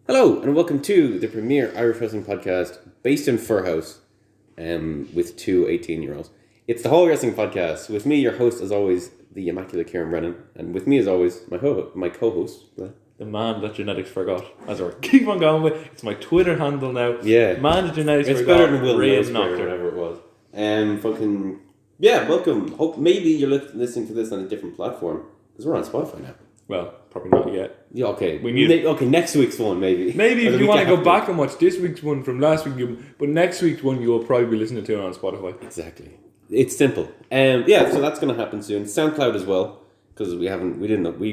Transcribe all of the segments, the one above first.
Hello, and welcome to the premier Irish wrestling podcast based in Furhouse with two 18-year-olds. It's the Whole Wrestling Podcast. With me, your host, as always, the immaculate Kieran Brennan. And with me, as always, my co-host. The man that genetics forgot. As I keep on going with, it's my Twitter handle now. Yeah. Man that genetics it's forgot. It's better than Will Ray Knocker, whatever it was. Welcome. Hope maybe you're listening to this on a different platform. Because we're on Spotify now. Well, probably not yet. Yeah, okay. Next week's one, maybe. Maybe if you want to go back and watch this week's one from last week, but next week's one you'll probably be listening to it on Spotify. Exactly. It's simple. So that's going to happen soon. SoundCloud as well, because we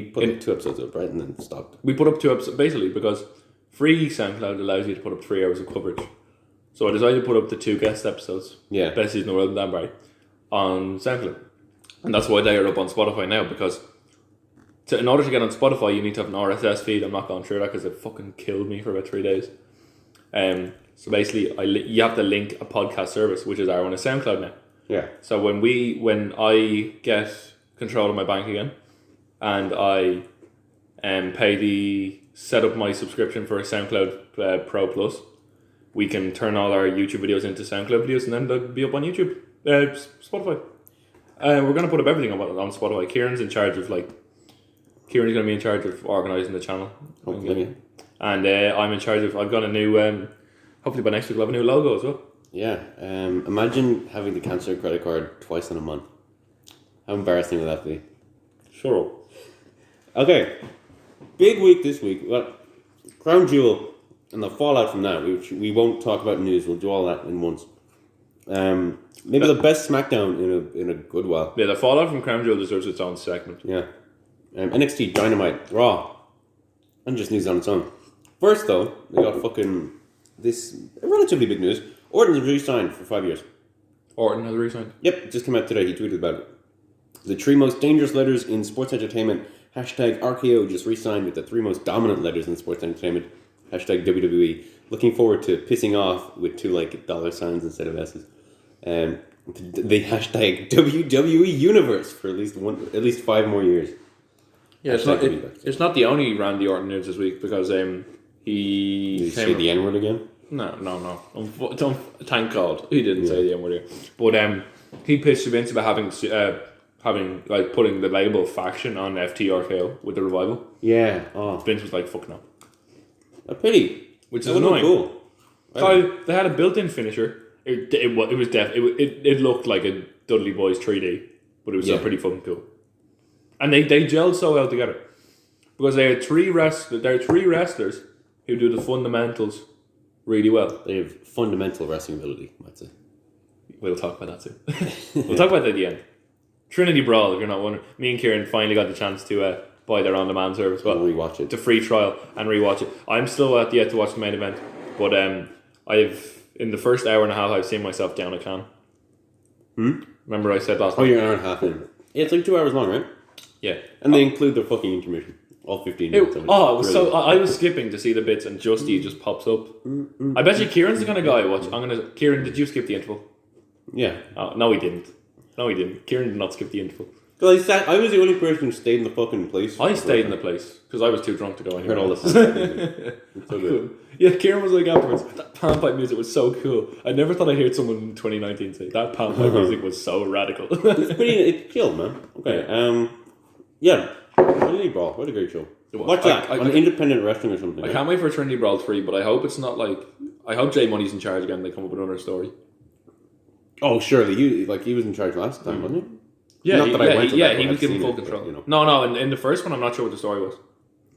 put up 2 episodes up, right, and then stopped. We put up 2 episodes, basically, because free SoundCloud allows you to put up 3 hours of coverage. So I decided to put up the 2 guest episodes, Best Season in the World and Dan Barry, on SoundCloud. And that's why they are up on Spotify now, because in order to get on Spotify, you need to have an RSS feed. I'm not going through that because it fucking killed me for about 3 days. So basically, you have to link a podcast service, which is our one, a SoundCloud now. Yeah. So when I get control of my bank again, and I set up my subscription for a SoundCloud Pro Plus, we can turn all our YouTube videos into SoundCloud videos, and then they'll be up on YouTube, Spotify. We're going to put up everything on Spotify. Kieran's going to be in charge of organising the channel. Hopefully. And I'm in charge of... I've got a new... hopefully by next week we'll have a new logo as well. Yeah. Imagine having to cancel your credit card twice in a month. How embarrassing would that be? Sure. Okay. Big week this week. Well, Crown Jewel and the fallout from that, which we won't talk about news. We'll do all that in once. Maybe the best SmackDown in a good while. Yeah, the fallout from Crown Jewel deserves its own segment. Yeah. NXT, Dynamite, Raw, and just news on its own. First, though, we got this relatively big news. Orton's re-signed for 5 years. Orton has re-signed? Yep, just came out today. He tweeted about it. The 3 most dangerous letters in sports entertainment, #RKO, just re-signed with the 3 most dominant letters in sports entertainment, #WWE. Looking forward to pissing off with 2 dollar signs instead of S's. The #WWE Universe for at least 5 more years. Yeah, it's not the only Randy Orton news this week, because Did he say the N-word again? No. Thank God he didn't say the N-word again. But he pitched to Vince about having putting the label faction on FTRKO with the revival. Yeah. Vince was like, "Fuck no." A pity. Which is annoying. Cool. So they had a built-in finisher. It looked like a Dudley Boys 3D, but it was still pretty fucking cool. And they gelled so well together, because they are 3 wrestlers who do the fundamentals really well. They have fundamental wrestling ability, I'd say. We'll talk about that too. We'll talk about that at the end. Trinity Brawl, if you're not wondering. Me and Kieran finally got the chance to buy their on-demand service. Well, rewatch it. The free trial and rewatch it. I'm still yet to watch the main event, but in the first hour and a half I've seen myself down a can. Remember I said last night? You're an hour and a half in. Yeah, it's 2 hours long, right? Yeah. And they include the fucking intermission. All 15 minutes. I was skipping to see the bits, and Justy just pops up. I bet you Kieran's the kind of guy I watch. Kieran, did you skip the interval? Yeah. Oh, no, he didn't. Kieran did not skip the interval. Because I was the only person who stayed in the fucking place. I stayed in the place because I was too drunk to go anywhere. I heard all this. It's so good. Yeah, Kieran was like afterwards, that panpipe music was so cool. I never thought I'd hear someone in 2019 say that panpipe music was so radical. It's killed, man. Okay. Yeah. Trinity Brawl. What a great show. Watch that on independent wrestling or something. I can't wait for Trinity Brawl 3, but I hope it's not I hope Jay Money's in charge again and they come up with another story. Oh, surely. He was in charge last time, wasn't he? Yeah, he was given full control. But, No, in the first one, I'm not sure what the story was.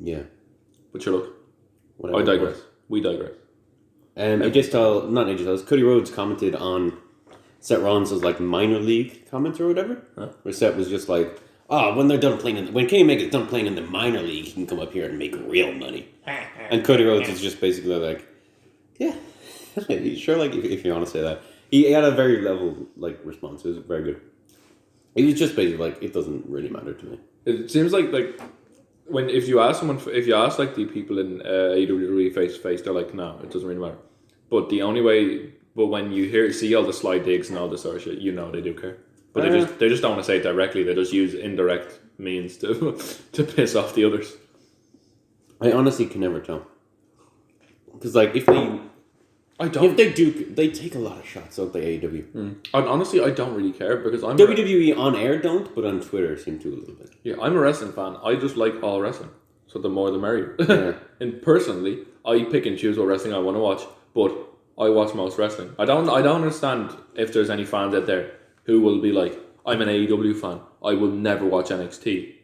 Yeah. But sure, look. I digress. We digress. Cody Rhodes commented on Seth Rollins' minor league comments or whatever. Huh? Where Seth was just like, when they're done playing when Kenny Omega's done playing in the minor league, he can come up here and make real money. And Cody Rhodes is just basically like, yeah, sure. If you want to say that, he had a very level response. It was very good. It was just basically it doesn't really matter to me. It seems like if you ask the people in WWE face to face, they're like, no, it doesn't really matter. But when you see all the slide digs and all this sort of shit, they do care. But they just don't want to say it directly. They just use indirect means to piss off the others. I honestly can never tell. Because like if they do, they take a lot of shots, don't they? AEW. And honestly, I don't really care because I'm WWE on air don't, but on Twitter seem to a little bit. Yeah, I'm a wrestling fan. I just like all wrestling, so the more the merrier. Yeah. And personally, I pick and choose what wrestling I want to watch, but I watch most wrestling. I don't understand if there's any fans out there who will be like, I'm an AEW fan. I will never watch NXT.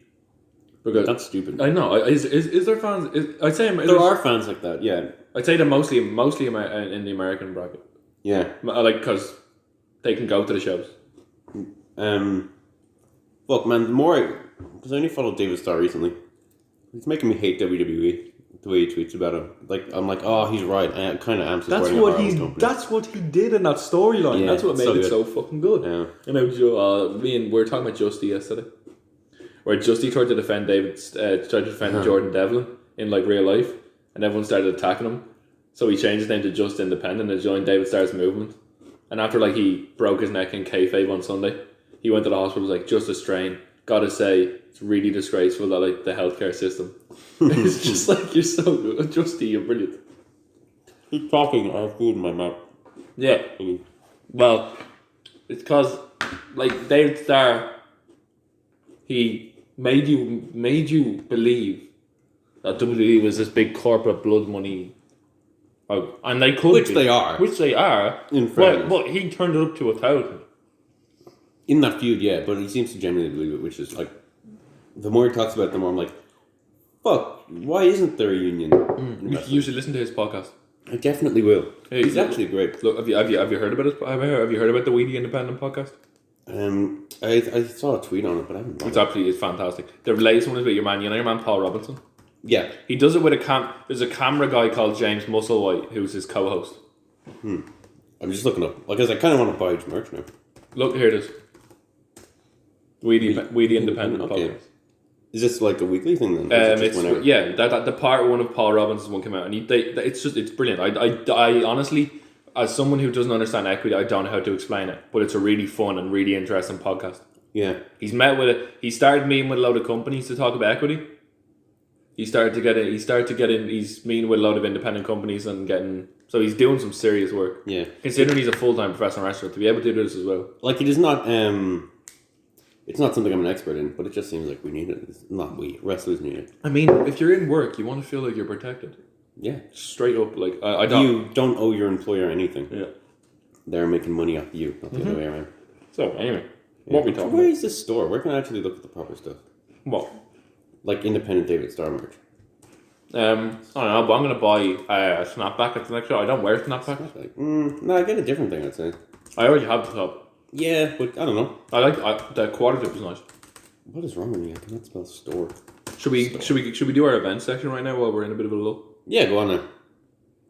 Because that's stupid. I know. Is there fans? I'd say there are fans like that. Yeah. I'd say they're mostly in the American bracket. Yeah. Like because they can go to the shows. Look, man. Because I only followed David Starr recently. He's making me hate WWE. The way he tweets about it, like I'm like, oh, he's right. I kind of am supporting a horrible company. That's what he did in that storyline. Yeah, that's what made it so fucking good. Yeah. You know, we were talking about Justy yesterday, where Justy tried to defend Jordan Devlin in like real life, and everyone started attacking him. So he changed his name to Just Independent and joined David Starr's movement. And after like he broke his neck in kayfabe on Sunday, he went to the hospital. Was like, just a strain. Gotta say, it's really disgraceful that like the healthcare system. It's just like, you're so good. Justy, you're brilliant. Keep talking, I have food in my mouth. Yeah. Well, it's because, like, David Starr, he made you believe that WWE was this big corporate blood money. And they could Which they are. Which they are. In fairness. But he turned it up to 1,000. In that feud, yeah, but he seems to genuinely believe it, which is like, the more he talks about it, the more I'm like, fuck, why isn't there a union? You should listen to his podcast. I definitely will. He's actually great. Look, have you heard about have you heard about the Weedy Independent podcast? I saw a tweet on it, but I haven't. It's fantastic. The latest one is with your man Paul Robinson. Yeah, he does it with there's a camera guy called James Musselwhite who's his co-host. I'm just looking up because I kind of want to buy his merch now. Look, here it is. Weedy Independent podcast. Is this like a weekly thing then? The part one of Paul Robinson's one came out, and it's brilliant. I honestly, as someone who doesn't understand equity, I don't know how to explain it, but it's a really fun and really interesting podcast. Yeah, he started meeting with a load of companies to talk about equity. He started to get in. He's meeting with a load of independent companies and getting. So he's doing some serious work. Yeah, considering he's a full-time professional wrestler, to be able to do this as well. Like, it is not. It's not something I'm an expert in, but it just seems like we need it. It's not wrestlers need it. I mean, if you're in work, you want to feel like you're protected. Yeah, straight up. Like I don't. You don't owe your employer anything. Yeah, they're making money off you, not the other way around. So anyway, what we talking? Where is this store? Where can I actually look at the proper stuff? What? Like independent David Starr merch. I don't know, but I'm going to buy a snapback at the next show. I don't wear snapbacks. No, I get a different thing, I'd say. I already have the top. Yeah, but I don't know. I like the quarter tip is nice. What is wrong with me? I cannot spell store. Should we do our event section right now while we're in a bit of a lull? Yeah, go on now.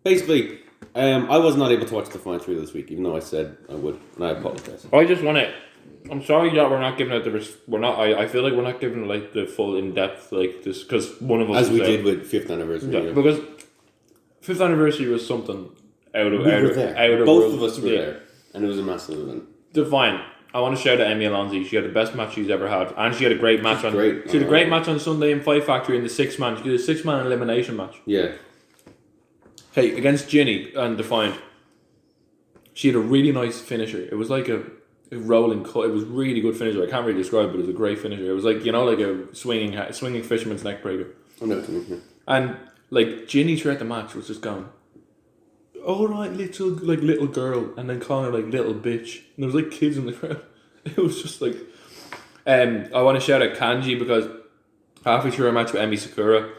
Basically, I was not able to watch the final three this week, even though I said I would, and I apologize. I just want to. I'm sorry that we're not giving out I feel like we're not giving like the full in depth like this because one of us as we did with 5th anniversary. Yeah, because 5th anniversary was something out of both of us were there, and it was a massive event. Divine. I want to shout out Emmy Alonzi. She had the best match she's ever had, and she had a great match She had a great match on Sunday in Fight Factory in the 6-man. She did a 6-man elimination match. Yeah. Hey, against Ginny and Defiant, she had a really nice finisher. It was like a rolling cut. It was really good finisher. I can't really describe it, but it was a great finisher. It was like, like a swinging fisherman's neck breaker. I know what you mean. And like Ginny throughout the match was just going, all right, little girl, and then calling her like little bitch. And there was like kids in the crowd. It was just like, I want to shout out Kanji because halfway through her match with Emi Sakura,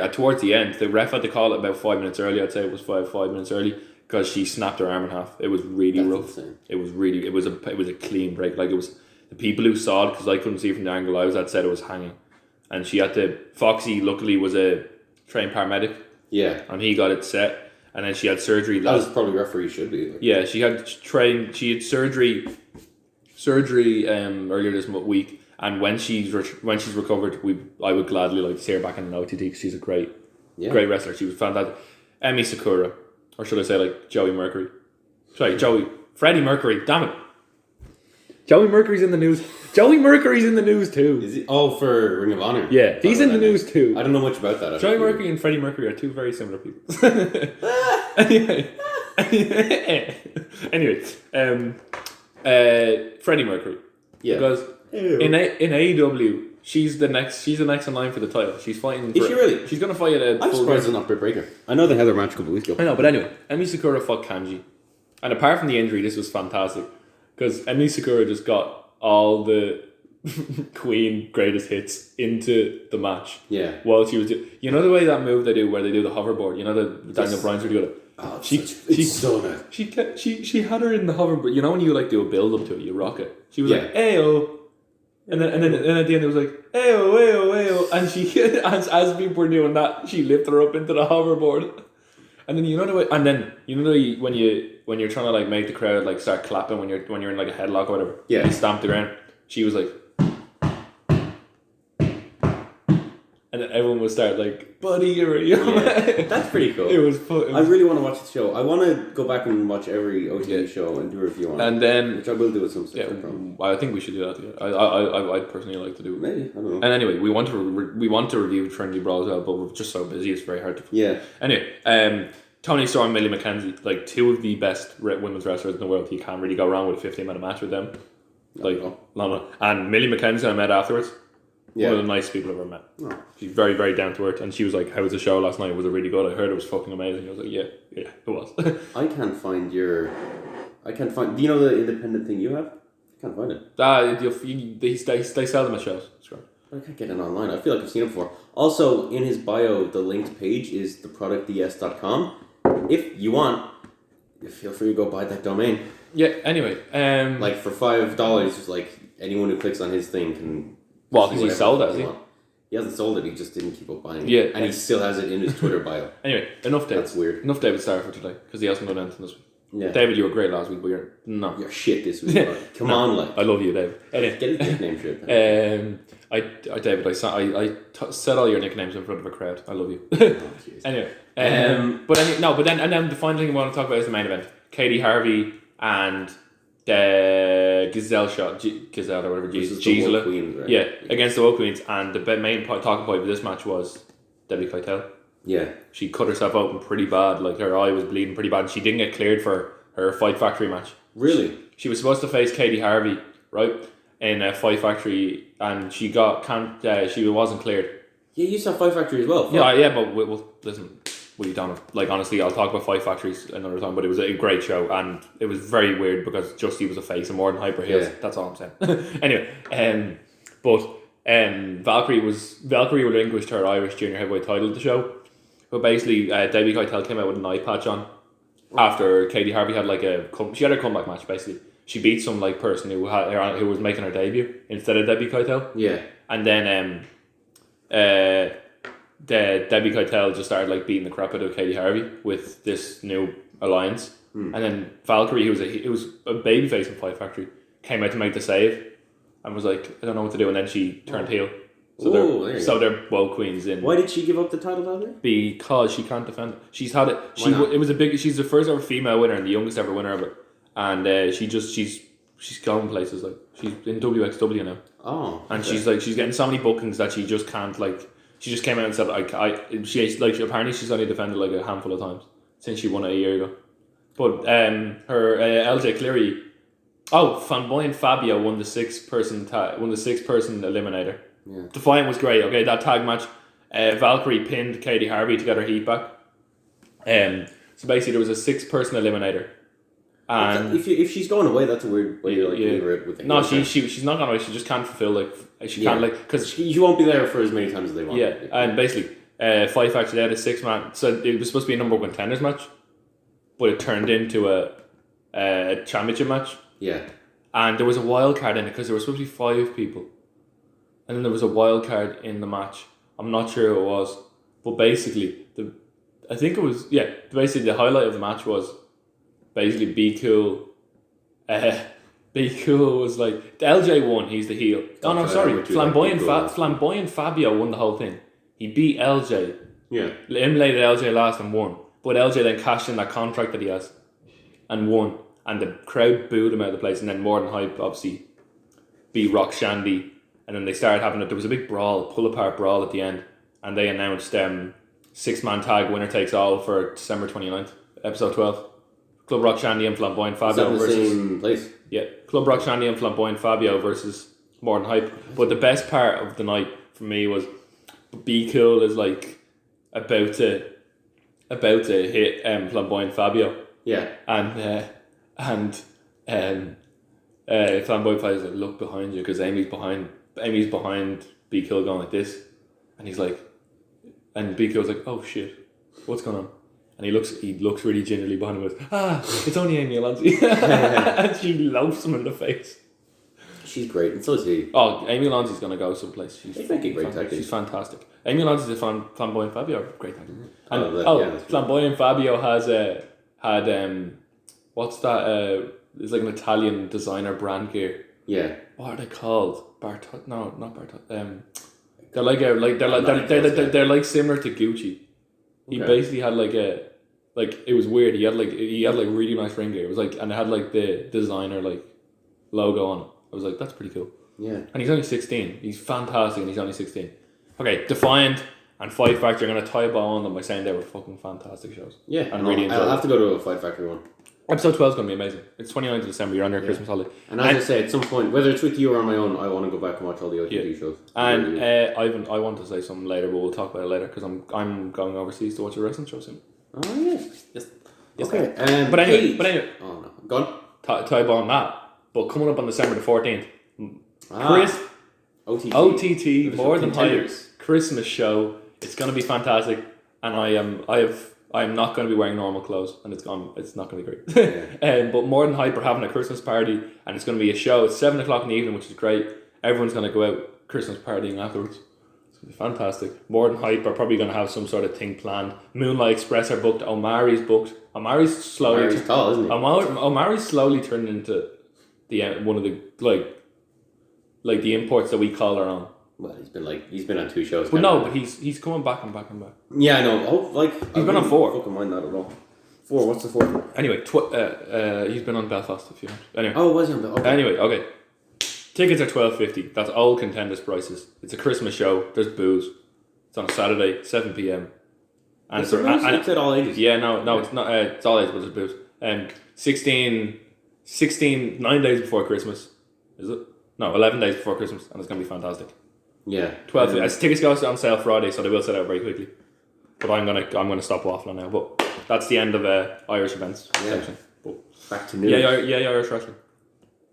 towards the end, the ref had to call it about 5 minutes early. I'd say it was five minutes early. Because she snapped her arm in half. It was really rough. Insane. It was a clean break. Like, it was the people who saw it, because I couldn't see from the angle I was at, said it was hanging. And she had to. Foxy luckily was a trained paramedic. Yeah. And he got it set. And then she had surgery. That was probably referee should be. Like. Yeah, she had surgery earlier this week. And when she's recovered, I would gladly like to see her back in an OTT because she's a great wrestler. She was fantastic. Emi Sakura. Or should I say like Freddie Mercury, damn it. Joey Mercury's in the news. Joey Mercury's in the news too. Is he? Oh, for Ring of Honor. Yeah, he's in the news too. I don't know much about that. Joey Mercury and Freddie Mercury are two very similar people. Anyway, Freddie Mercury. Yeah. Because in AEW, she's the next in line for the title. She's fighting. Is she really? She's gonna fight at a. I'm surprised it's not Britt Baker. I know they had their match a couple of weeks ago. I know, but anyway, Emi Sakura fought Kanji, and apart from the injury, this was fantastic because Emi Sakura just got all the Queen greatest hits into the match. Yeah. While she was you know the way that move they do where they do the hoverboard. You know the Daniel Bryan's really good at. Oh, it's so nice. She had her in the hoverboard. You know when you like do a build up to it, you rock it. She was like, "Ayo." And then at the end it was like, "Ayo, ayo, ayo," and she as people were doing that, she lifted her up into the hoverboard. And then you know the way, when you're trying to like make the crowd like start clapping when you're in like a headlock or whatever. Yeah. You stamp the ground. She was like, and then everyone would start like, "Buddy, or you know." Yeah. That's pretty cool. It was fun. I really want to watch the show. I want to go back and watch every OTA show and do a review on it. And then, which I will do at some stage. Yeah, I think we should do that. Yeah. I'd personally like to do it. Maybe, I don't know. And anyway, we want to review Trinity Brawl as well, but we're just so busy. It's very hard to. Yeah. Anyway, Toni Storm and Millie McKenzie, like two of the best women's wrestlers in the world. You can't really go wrong with a 15-minute match with them. Like, and Millie McKenzie I met afterwards. Yeah. One of the nicest people I've ever met. Oh. She's very, very down to earth. And she was like, "How was the show last night? Was it really good? I heard it was fucking amazing." I was like, yeah, it was. I can't find do you know the independent thing you have? I can't find it. They sell them at shows. That's right. I can't get it online. I feel like I've seen it before. Also, in his bio, the linked page is theproductds.com. If you want, feel free to go buy that domain. Yeah, anyway. Like for $5, just like anyone who clicks on his thing can... What, because he sold it, has he? He hasn't sold it, he just didn't keep up buying it. Yeah. And he still has it in his Twitter bio. Anyway, enough David. That's weird. Enough David Starr for today, because he hasn't done anything this week. Yeah. David, you were great last week, but you're not. You're shit this week. Come on, like. I love you, David. Anyway. Get his nickname shit. David, I said all your nicknames in front of a crowd. I love you. Anyway. But then the final thing I want to talk about is the main event. Katie Harvey and Gazelle or whatever, Gisela. Queens, right? Yeah, against the Woke Queens. And the main talking point of this match was Debbie Keitel. Yeah. She cut herself open pretty bad. Like, her eye was bleeding pretty bad. And she didn't get cleared for her Fight Factory match. Really? She was supposed to face Katie Harvey, right, in a Fight Factory, and she wasn't cleared. Yeah, you saw Fight Factory as well. Yeah, but listen, we don't. Like, honestly, I'll talk about Fight Factories another time. But it was a great show, and it was very weird because Justy was a face and more than Hyper Heels. Yeah. That's all I'm saying. Anyway, Valkyrie relinquished her Irish Junior Heavyweight title at the show. But basically, Debbie Keitel came out with an eye patch on after Katie Harvey had she had her comeback match. Basically, she beat some person who was making her debut instead of Debbie Keitel. Yeah, and then Debbie Keitel just started beating the crap out of Katie Harvey with this new alliance. And then Valkyrie, who was a babyface in Fight Factory, came out to make the save and was like, "I don't know what to do," and then she turned heel. So they're Woke Queens in. Why did she give up the title down there? Because she can't defend it. She's had it. She's the first ever female winner and the youngest ever winner of it. And she's going places. Like, she's in WXW now. Oh. And okay. she's getting so many bookings that she just can't She just came out and said apparently she's only defended a handful of times since she won it a year ago. But her LJ Cleary, Flamboyant Fabio won the six person eliminator. Yeah. The fight was great. Okay, that tag match, Valkyrie pinned Katie Harvey to get her heat back. So basically, there was a 6-person eliminator. And if she's going away, that's a weird way to leave her with the No, she's not going away. She just can't fulfill can't because she won't be there for as many times as they want. Yeah, and basically, Fight Factory they had a 6-man. So it was supposed to be a number 1 contenders match, but it turned into a championship match. Yeah, and there was a wild card in it because there were supposed to be 5 people. And then there was a wild card in the match. I'm not sure who it was. But basically, basically the highlight of the match was basically Be Cool. Be Cool was the LJ won, he's the heel. Oh no, sorry. Flamboyant Fabio won the whole thing. He beat LJ. Yeah. Eliminated LJ last and won. But LJ then cashed in that contract that he has and won. And the crowd booed him out of the place. And then More Than Hype obviously beat Rock Shandy, and then they started having there was a big brawl, pull apart brawl at the end, and they announced 6-man tag winner takes all for December 29th, episode 12. Club Rock Shandy and Flamboyant Fabio versus the same place. Yeah, Club Rock Shandy and Flamboyant Fabio versus More Than Hype. But the best part of the night for me was Be Cool is like about to hit Flamboyant Fabio. Yeah, and Flamboyant Fabio's like, look behind you because Amy's behind Be Cool going like this, and he's like, and Be Cool's like, oh shit, what's going on? And he looks really gingerly behind him with, it's only Amy Alonzi. And she loafs him in the face. She's great, and so is he. Oh, Amy Alonzi's going to go someplace. She's fucking great tag team. She's fantastic. Amy Alonzi's a Flamboyant Fabio, great tag team. And Flamboyant Fabio has had what's that? It's like an Italian designer brand gear. Yeah. What are they called? No, not Bartol. They're like similar to Gucci. He basically had it was weird. He had really nice ring gear. It was like, and it had like the designer like logo on it. I was like, that's pretty cool. Yeah. And he's only 16. He's fantastic, and he's only 16. Okay, Defiant and Fight Factory are going to tie a bow on them by saying they were fucking fantastic shows. Yeah, and really enjoyed I'll have to go to a Fight Factory one. Episode 12 is going to be amazing. It's 29th of December. You're on your Christmas holiday. And as I say, at some point, whether it's with you or on my own, I want to go back and watch all the OTT shows. And Ivan, I want to say something later, but we'll talk about it later because I'm going overseas to watch a wrestling show soon. Oh yes. Okay. But anyway. Oh no, gone. Tie on that. But coming up on December the 14th, Chris OTT More Than Hype Christmas show. It's going to be fantastic, and I am not going to be wearing normal clothes, and it's not going to be great. But More Than Hype are having a Christmas party, and it's going to be a show. It's 7 o'clock in the evening, which is great. Everyone's going to go out Christmas partying afterwards. It's going to be fantastic. More Than Hype are probably going to have some sort of thing planned. Moonlight Express are booked. Omari's booked. Omari's tall, isn't he? Omari's slowly turned into one of the like the imports that we call our own. Well, he's been on 2 shows. But he's coming back and back. Yeah, I know. He's been on 4. Fucking mind that at all. 4. What's the 4th one? Anyway, he's been on Belfast a few times. Anyway. Oh, was he on Belfast? Anyway, okay. Tickets are $12.50. That's all contenders prices. It's a Christmas show. There's booze. It's on a Saturday, 7 p.m. And it's at all ages. Yeah, no, it's not. It's all ages, but there's booze. 9 days before Christmas. Is it? No, 11 days before Christmas, and it's going to be fantastic. Yeah. 12. Tickets go on sale Friday, so they will sell out very quickly. But I'm gonna stop waffling now. But that's the end of Irish events section. But back to news. Yeah, Irish wrestling.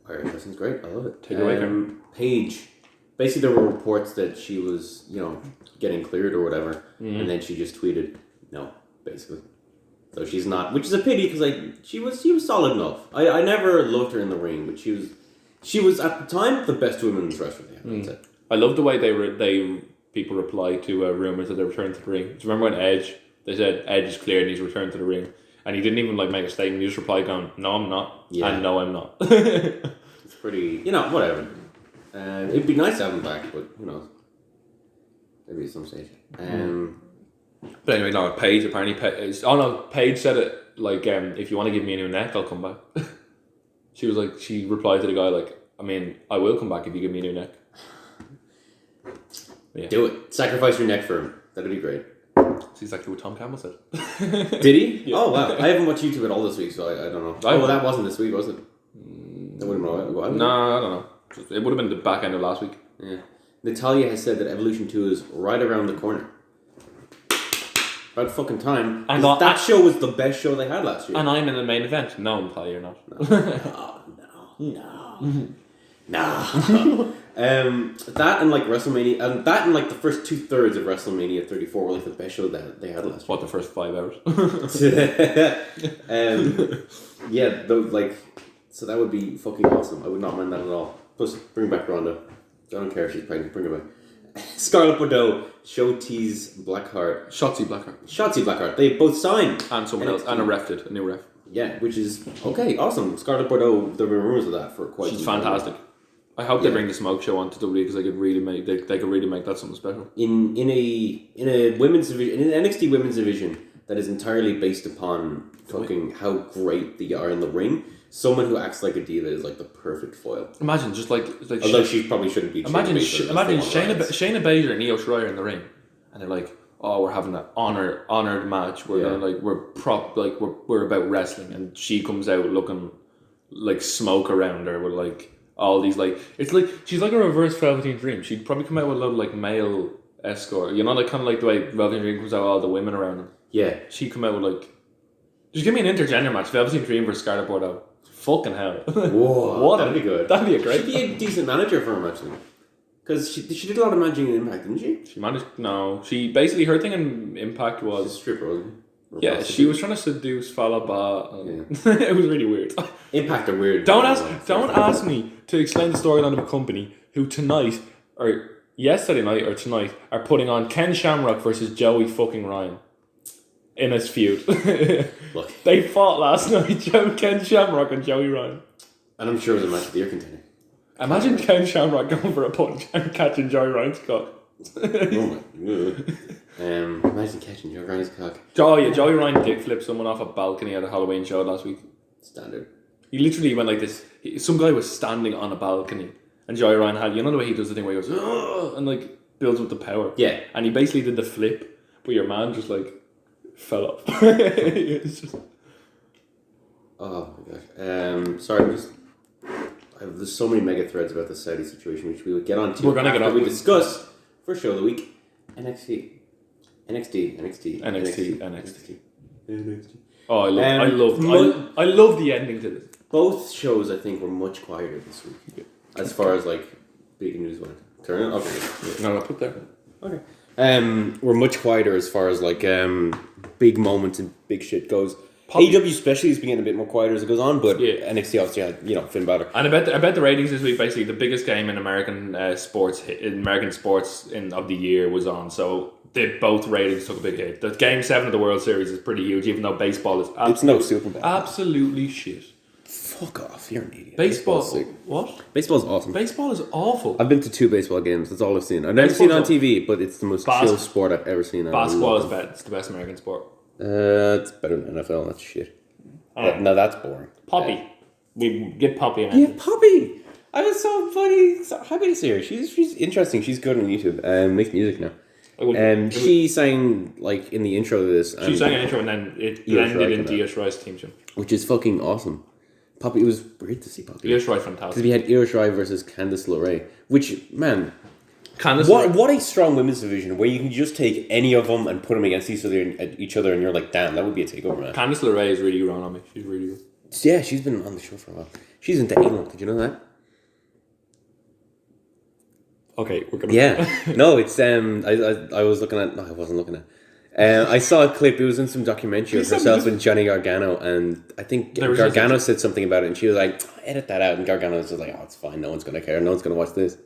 Irish wrestling's great. I love it. Take it away, Paige. Basically, there were reports that she was, getting cleared or whatever, and then she just tweeted, no, basically. So she's not, which is a pity because she was solid enough. I never loved her in the ring, but she was at the time the best women's wrestler they had. I love the way people reply to rumors that they're returning to the ring. Do you remember when they said Edge is cleared and he's returned to the ring, and he didn't even make a statement. He just replied going, "No, I'm not," and "No, I'm not." It's pretty, whatever. It'd be nice to have him back, but who knows? Maybe at some stage. But anyway, no. Paige apparently. Paige said it if you want to give me a new neck, I'll come back. She replied to the guy I will come back if you give me a new neck. Yeah. Do it. Sacrifice your neck for him. That'd be great. That's exactly what Tom Campbell said. Did he? Yeah. Oh wow! I haven't watched YouTube at all this week, so I don't know. That wasn't this week, was it? That wouldn't know. No, I don't know. It would have been the back end of last week. Yeah. Natalia has said that Evolution 2 is right around the corner. About fucking time. And that show was the best show they had last year. And I'm in the main event. No, Natalia, you're not. No. That and WrestleMania, and that and the first 2/3 of WrestleMania 34 were the best show that they had last year. What, the first 5 hours? Yeah, those so that would be fucking awesome. I would not mind that at all. Plus, bring back Ronda. I don't care if she's pregnant. Bring her back. Scarlett Bordeaux, Shotzi Blackheart. They both signed. And someone else, and a new ref. Yeah, which is okay, awesome. Scarlett Bordeaux. There were rumors of that for quite. She's fantastic. I hope they bring the smoke show on to WWE because they could really make that something special. In a women's division, in an NXT women's division, that is entirely based upon fucking how great they are in the ring. Someone who acts like a diva is like the perfect foil. Imagine just like although she probably shouldn't be. Imagine Shayna Baszler and Io Shirai in the ring, and they're like, "Oh, we're having an honored match. We're gonna we're about wrestling," and she comes out looking like smoke around her with like all these like it's like she's like a reverse Velveteen Dream. She'd probably come out with a lot of like male escort, like kind of like the way Velveteen Dream comes out with all the women around him. Yeah, she'd come out with like, just give me an intergender match, Velveteen Dream versus Scarlett Bordeaux. Fucking hell! Whoa, that'd be good. That'd be a great. She'd be a decent manager for him actually, because she did a lot of managing in Impact, didn't she? She managed. No, she basically her thing in Impact was she's a stripper, wasn't she? Yeah, she was trying to seduce Falaba. It was really weird. Impact are weird. Don't ask me to explain the storyline of a company who tonight or yesterday night or tonight are putting on Ken Shamrock versus Joey fucking Ryan. In his feud. Look. They fought last night, Ken Shamrock and Joey Ryan. And I'm sure it was a match of the year contender. Imagine Ken Shamrock going for a punch and catching Joey Ryan's cock. Oh my god. Imagine catching Joey Ryan's cock. Joey Ryan dick flipped someone off a balcony at a Halloween show last week. Standard. He literally went like this. Some guy was standing on a balcony and Joey Ryan had, the way he does the thing where he goes, "Ugh," and like builds up the power. Yeah. And he basically did the flip, but your man just like fell off. It's just... Oh my gosh. Sorry, there's so many mega threads about the Saudi situation, which we will get on to. We're gonna get on. We discuss first show of the week. NXT. Oh, I love the ending to this. Both shows I think were much quieter this week, as far as like big news went. Turn it. Okay. No, put there. Okay. We're much quieter as far as like big moments and big shit goes. AEW especially has been getting a bit more quieter as it goes on, but NXT obviously had Finn Balor. And I bet the ratings this week, basically the biggest game in American sports of the year was on, so both ratings took a big hit. The Game 7 of the World Series is pretty huge, even though baseball is it's no Super Bowl. Absolutely shit. Fuck off, you're an idiot. Baseball what? Baseball's awesome. Baseball is awful. I've been to 2 baseball games. That's all I've seen. I've never seen it on TV, but it's the most chill sport I've ever seen. Basketball is best. It's the best American sport. It's better than NFL. That's shit. No, that's boring. Poppy. We get Poppy in it. Yeah, Poppy. I was so funny. So happy to see her. She's interesting. She's good on YouTube. Makes music now. She sang like in the intro to this. She sang an intro and then it blended into Io Shirai's team tune, which is fucking awesome. Poppy, it was weird to see Poppy. Io Shirai fantastic. Because we had Io Shirai versus Candice LeRae, which man. What a strong women's division where you can just take any of them and put them against each other and you're like, damn, that would be a takeover, man. Candice LeRae is really growing on me. She's really good. Yeah, she's been on the show for a while. She's into anal. Did you know that? Okay, we're gonna. Yeah, no, it's I was looking at. No, I wasn't looking at. I saw a clip. It was in some documentary of herself and Johnny Gargano, and I think Gargano said something about it, and she was like, "Edit that out." And Gargano was just like, "Oh, it's fine. No one's gonna care. No one's gonna watch this."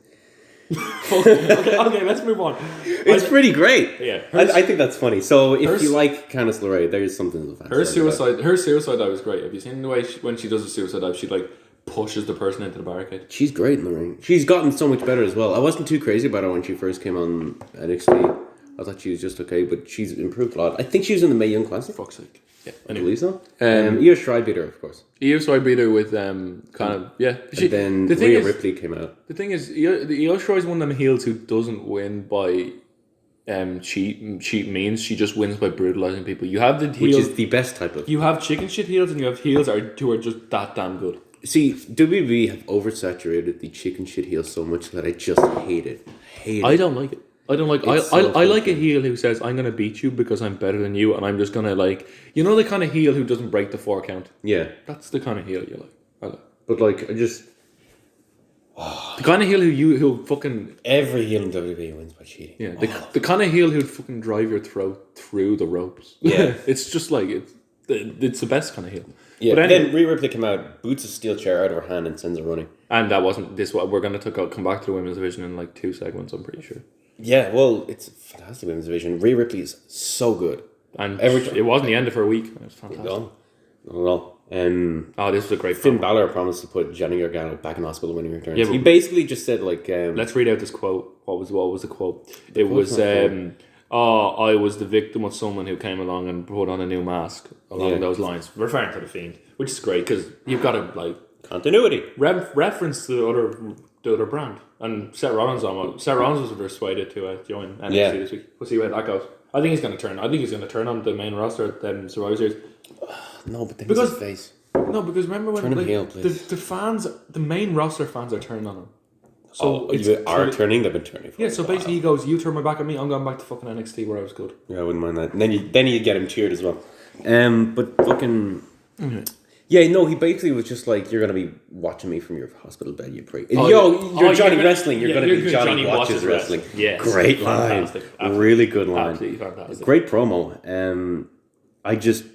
okay, let's move on. It's pretty great. Yeah, I think that's funny. So if you like Candice LeRae, there's something to the fans. Her suicide dive is great. Have you seen the way when she does a suicide dive? She like pushes the person into the barricade. She's great in the ring. She's gotten so much better as well. I wasn't too crazy about her when she first came on NXT. I thought she was just okay, but she's improved a lot. I think she was in the Mae Young Classic. Fuck's sake. Yeah, I believe so. Io Shirai beat her, of course. Io Shirai beat her with kind of then Rhea Ripley came out. The thing is, Io Shirai is one of them heels who doesn't win by cheat means. She just wins by brutalizing people. You have the heels, which is the best type of. You have chicken shit heels, and you have heels who are just that damn good. See, WWE have oversaturated the chicken shit heel so much that I just hate it. I don't like it. I don't like. I like a heel who says I'm gonna beat you because I'm better than you, and I'm just gonna like the kind of heel who doesn't break the 4 count. Yeah, that's the kind of heel you like. I like. But like, I just the kind of heel who fucking every heel in WWE wins by cheating. Yeah, the kind of heel who'd fucking drive your throat through the ropes. Yeah, it's just like it's the best kind of heel. Yeah, but then Rhea Ripley came out, boots a steel chair out of her hand, and sends her running. And that wasn't this. We're gonna come back to the women's division in like 2 segments. I'm pretty sure. Yeah, well, it's a fantastic women's division. Rhea Ripley is so good. And it wasn't the end of her week. It was fantastic. Not at all. This was a great Finn Balor promised to put Johnny Gargano back in hospital when he returns. Yeah, he basically just said, like... let's read out this quote. What was the quote? It was... I was the victim of someone who came along and put on a new mask along those lines, referring to the Fiend, which is great because you've got to like continuity reference to the other brand. And Seth Rollins was persuaded to join NXT this week. We'll see where that goes. I think he's going to turn. I think he's going to turn on the main roster at Survivor Series. No, but then he's his face. No, because remember when the fans, the main roster fans are turning on him. So they've been turning. Yeah, so basically he goes, "You turn my back at me, I'm going back to fucking NXT where I was good." Yeah, I wouldn't mind that. And then you get him cheered as well. But fucking. Mm-hmm. Yeah, no, he basically was just like, "You're gonna be watching me from your hospital bed, you prick." You're Johnny Wrestling. You're gonna be Johnny Watches Wrestling. Yeah, great line, really good line, absolutely fantastic. Great promo.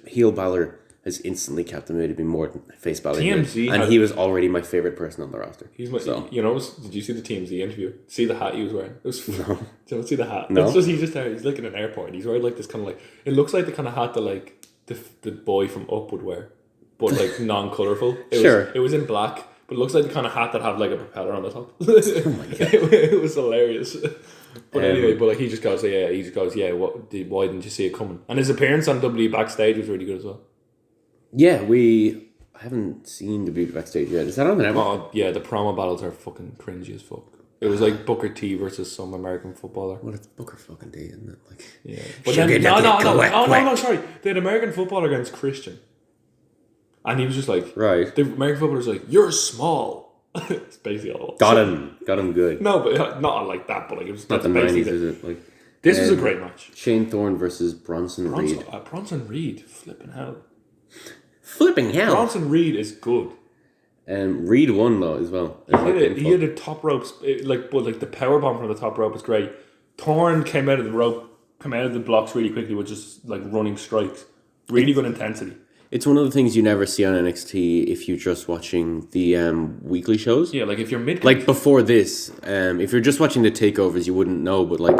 Heel Balor has instantly captivated me more than face Balor. TMZ, and he was already my favorite person on the roster. Did you see the TMZ interview? See the hat he was wearing? No. Don't see the hat. No. He's like in an airport. And he's wearing like this kind of like, it looks like the kind of hat that like the boy from Up would wear, but like non-colorful. It was in black, but it looks like the kind of hat that had like a propeller on the top. Oh my god, it was hilarious. But anyway, he just goes, why didn't you see it coming? And his appearance on WWE backstage was really good as well. Yeah, I haven't seen the WWE backstage yet. Is that on there? Oh yeah, the promo battles are fucking cringy as fuck. It was like Booker T versus some American footballer. Well, it's Booker fucking T, isn't it? Like, yeah. But then, no, sorry. They had American footballer against Christian. And he was just like, right. The American footballer was like, "You're small." It's basically all. Got him good. No, but not like that. But like it was not the 90s, is it? Like this was a great match. Shane Thorne versus Bronson Reed. Bronson Reed, flipping hell. Bronson Reed is good. Reed won though as well. He had a top ropes but the power bomb from the top rope was great. Thorne came out of the blocks really quickly with just like running strikes. Really good intensity. It's one of the things you never see on NXT if you're just watching the weekly shows. Yeah, like if you're mid. Like before this, if you're just watching the takeovers, you wouldn't know. But like,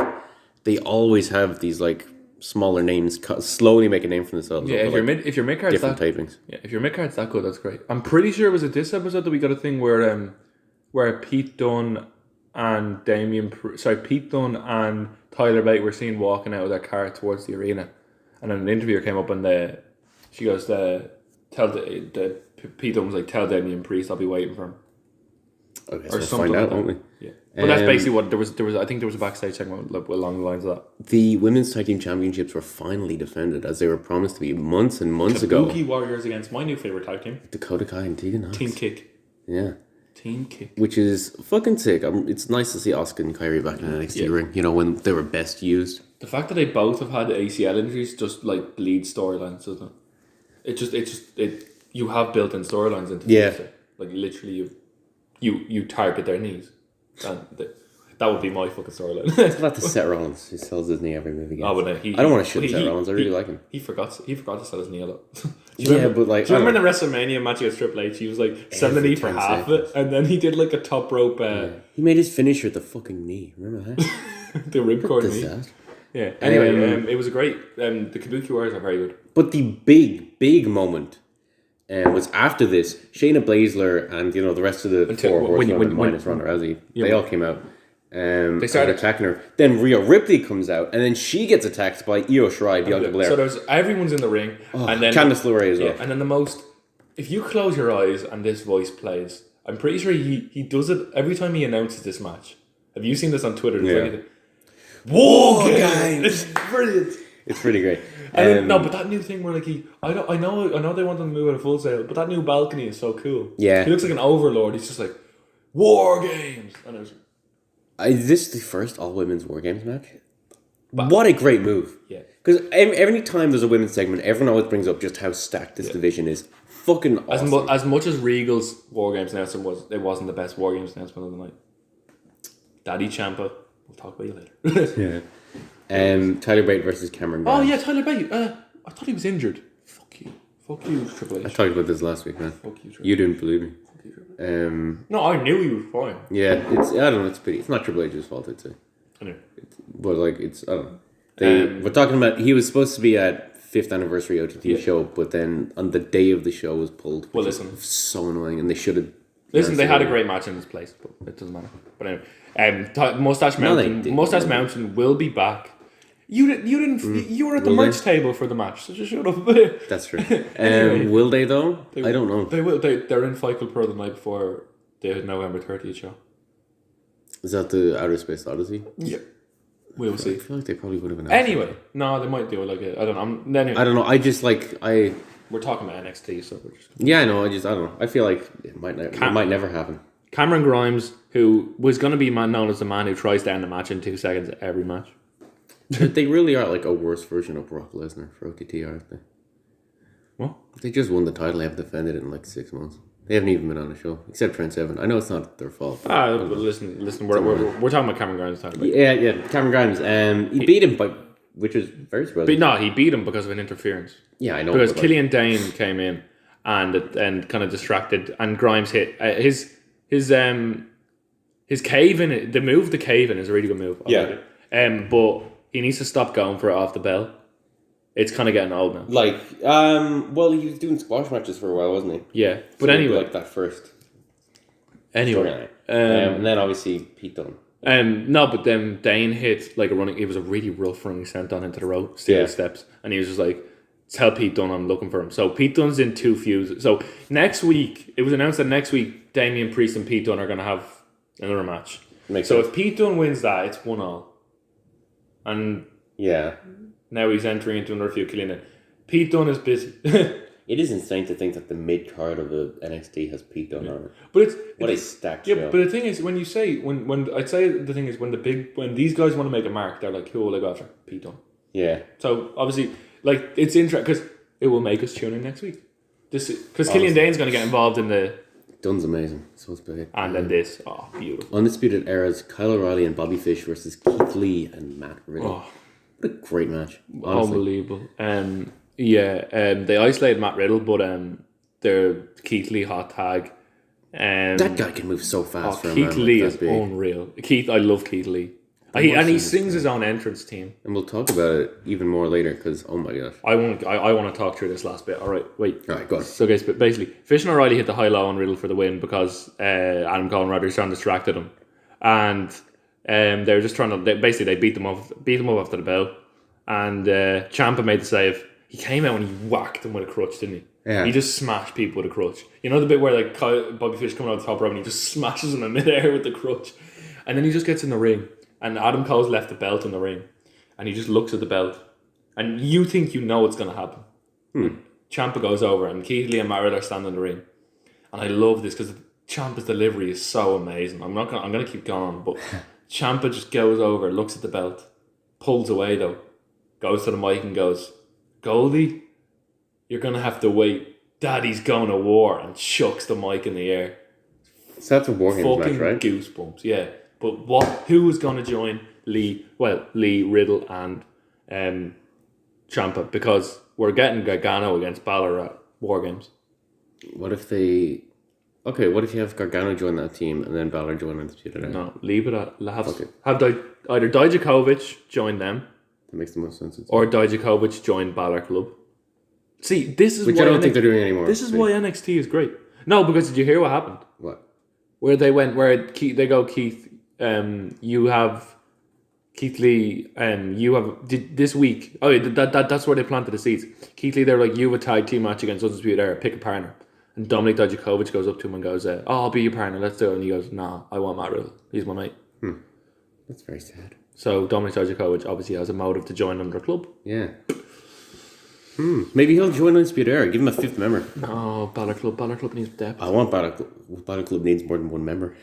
they always have these like smaller names slowly make a name for themselves. Yeah, if your mid card's different tapings. Yeah, if your mid card's that good, that's great. I'm pretty sure it was at this episode that we got a thing where Pete Dunne and Pete Dunne and Tyler Bate were seen walking out of their car towards the arena, and then an interviewer came up and she goes, Pete Dunne was like, "Tell Damian Priest I'll be waiting for him." I guess we'll find out, won't we? Yeah. But that's basically what there was. I think there was a backstage segment along the lines of that. The women's tag team championships were finally defended, as they were promised to be months and months ago. Kabuki Warriors against my new favorite tag team, Dakota Kai and Tegan Knox. Team Kick. Yeah. Team Kick. Which is fucking sick. It's nice to see Asuka and Kairi back in the NXT ring. You know, when they were best used. The fact that they both have had ACL injuries just like bleeds storylines, doesn't it? You have built-in storylines into the like literally you target their knees. And that would be my fucking storyline. It's not the Seth Rollins who sells his knee every move again. Oh, but no, I don't want to shit Seth Rollins. I really like him. He forgot to sell his knee a lot. But like, do you remember in the WrestleMania match against Triple H? He was like selling the knee for half of it, and then he did like a top rope. He made his finisher the fucking knee. Remember that? The ripcord knee. Yeah. Anyway, it was a great. The Kabuki Warriors are very good. But the big moment was after this. Shayna Baszler and the rest of the four horsemen minus Ronda Rousey, they all came out. They started attacking her. Then Rhea Ripley comes out, and then she gets attacked by Io Shirai, Bianca Belair. So everyone's in the ring, and then Candice LeRae as well. Yeah, and then if you close your eyes and this voice plays, I'm pretty sure he does it every time he announces this match. Have you seen this on Twitter? Yeah. War Games! It's brilliant. It's pretty great. But that new thing where like I know they want them to move at a Full Sail, but that new balcony is so cool. Yeah, he looks like an overlord. He's just like War Games, and it was. Is this the first all women's War Games match? What a great move! Yeah, because every time there's a women's segment, everyone always brings up just how stacked this division is. Fucking awesome. As much as Regal's War Games announcement it wasn't the best War Games announcement of the night. Daddy Ciampa. We'll talk about you later. Yeah. Tyler Bate versus Cameron Grimes. Oh yeah, Tyler Bate. I thought he was injured. Fuck you, Triple H. I talked about this last week, man. Fuck you, Triple H. You didn't believe me. Fuck you, Triple H. No, I knew he was fine. Yeah, I don't know. It's pity. It's not Triple H's fault, I'd say. I know. But like, I don't know. We're talking about. He was supposed to be at 5th anniversary OTT show, but then on the day of the show was pulled. Well, listen, so annoying, and they should have. Listen, they had a great match in this place, but it doesn't matter. But anyway, Mustache Mountain will be back You didn't. You were at the Will merch they? table for the match, so just shut up. That's true. Anyway. Will they though? I don't know. They will. They're in Fight Club Pro the night before the November 30th show. Is that the Outer Space Odyssey? Yeah. We'll see. I feel like they probably would have announced Anyway, no, they might do it like I don't know. Anyway, I don't know. I just like we're talking about NXT, so we're just. Yeah, I know. I don't know. I feel like it might never happen. Cameron Grimes, who was going to be known as the man who tries to end the match in 2 seconds every match. They really are like a worse version of Brock Lesnar for OTT, aren't they? What? They just won the title. They haven't defended it in like 6 months. They haven't even been on a show, except Trent Seven. I know it's not their fault. But listen. We're talking about Cameron Grimes. Yeah. Cameron Grimes. He beat him, which was very surprising. But no, he beat him because of an interference. Yeah, I know. Because Killian Dane came in and kind of distracted, and Grimes hit his cave in. The move, the cave in, is a really good move. Yeah. But he needs to stop going for it off the bell. It's kind of getting old now. Well, he was doing squash matches for a while, wasn't he? Yeah, but anyway, like that first. Anyway, and then obviously Pete Dunne. No, but then Dane hit like a running. It was a really rough running sent on into the rope, steel steps, and he was just like, "Tell Pete Dunne I'm looking for him." So Pete Dunne's in 2 feuds. So next week, it was announced that next week Damian Priest and Pete Dunne are going to have another match. Makes so sense. if Pete Dunne wins that, it's 1-1, and yeah. Now he's entering into another feud, killing it. Pete Dunne is busy. It is insane to think that the mid card of the NXT has Pete Dunne on it. But what a stacked show. Yeah, but the thing is, when I'd say the thing is when these guys want to make a mark, they're like, who will I go after? Pete Dunne. Yeah. So obviously, like it's interesting because it will make us tune in next week. Because Killian Dane's going to get involved in the. Dunne's amazing. So it's big. And then this, beautiful. Undisputed Era's Kyle O'Reilly and Bobby Fish versus Keith Lee and Matt Riddle. Oh. What a great match. Honestly. Unbelievable. They isolated Matt Riddle, but their Keith Lee hot tag. That guy can move so fast for a Keith man Lee like is unreal. I love Keith Lee. He sings his own entrance theme. And we'll talk about it even more later because, oh my gosh. I want to talk through this last bit. All right, wait. All right, go on. So guys, basically, Fish and O'Reilly hit the high-low on Riddle for the win because Adam Cole and Roderick Strong distracted him. And they were just trying to. They beat them up after the bell, and Ciampa made the save. He came out and he whacked him with a crutch, didn't he? Yeah. He just smashed people with a crutch. You know the bit where like Bobby Fish coming out the top rope and he just smashes him in midair with the crutch, and then he just gets in the ring, and Adam Cole's left the belt in the ring, and he just looks at the belt, and you think you know what's going to happen. Ciampa goes over, and Keith Lee and Matt Riddle are standing in the ring, and I love this because Ciampa's delivery is so amazing. I'm going to keep going, but. Ciampa just goes over, looks at the belt, pulls away though, goes to the mic and goes, "Goldie, you're going to have to wait. Daddy's going to war," and chucks the mic in the air. So that's a War Games match, right? Goosebumps, yeah. But who is going to join Lee? Well, Lee, Riddle and Ciampa, because we're getting Gargano against Balor at War Games. What if they... Okay, what if you have Gargano join that team and then Balor join Undisputed Era? No, leave it at... Either Dijakovic join them. That makes the most sense. Or Dijakovic join Balor Club. See, this is which I don't think they're doing anymore. This is why NXT is great. No, because did you hear what happened? What? Where they went, they go, Keith, you have Keith Lee, you have this week. Oh, that's where they planted the seeds. Keith Lee, they're like, you have a tag team match against Undisputed Era, pick a partner. And Dominic Dijakovic goes up to him and goes, I'll be your partner, let's do it. And he goes, nah, I want Matt Riddle. He's my mate. That's very sad. So Dominic Dijakovic obviously has a motive to join under a club. Yeah. Maybe he'll join Undisputed Era. Give him a fifth member. No, Balor Club needs depth. I want Balor Club needs more than one member.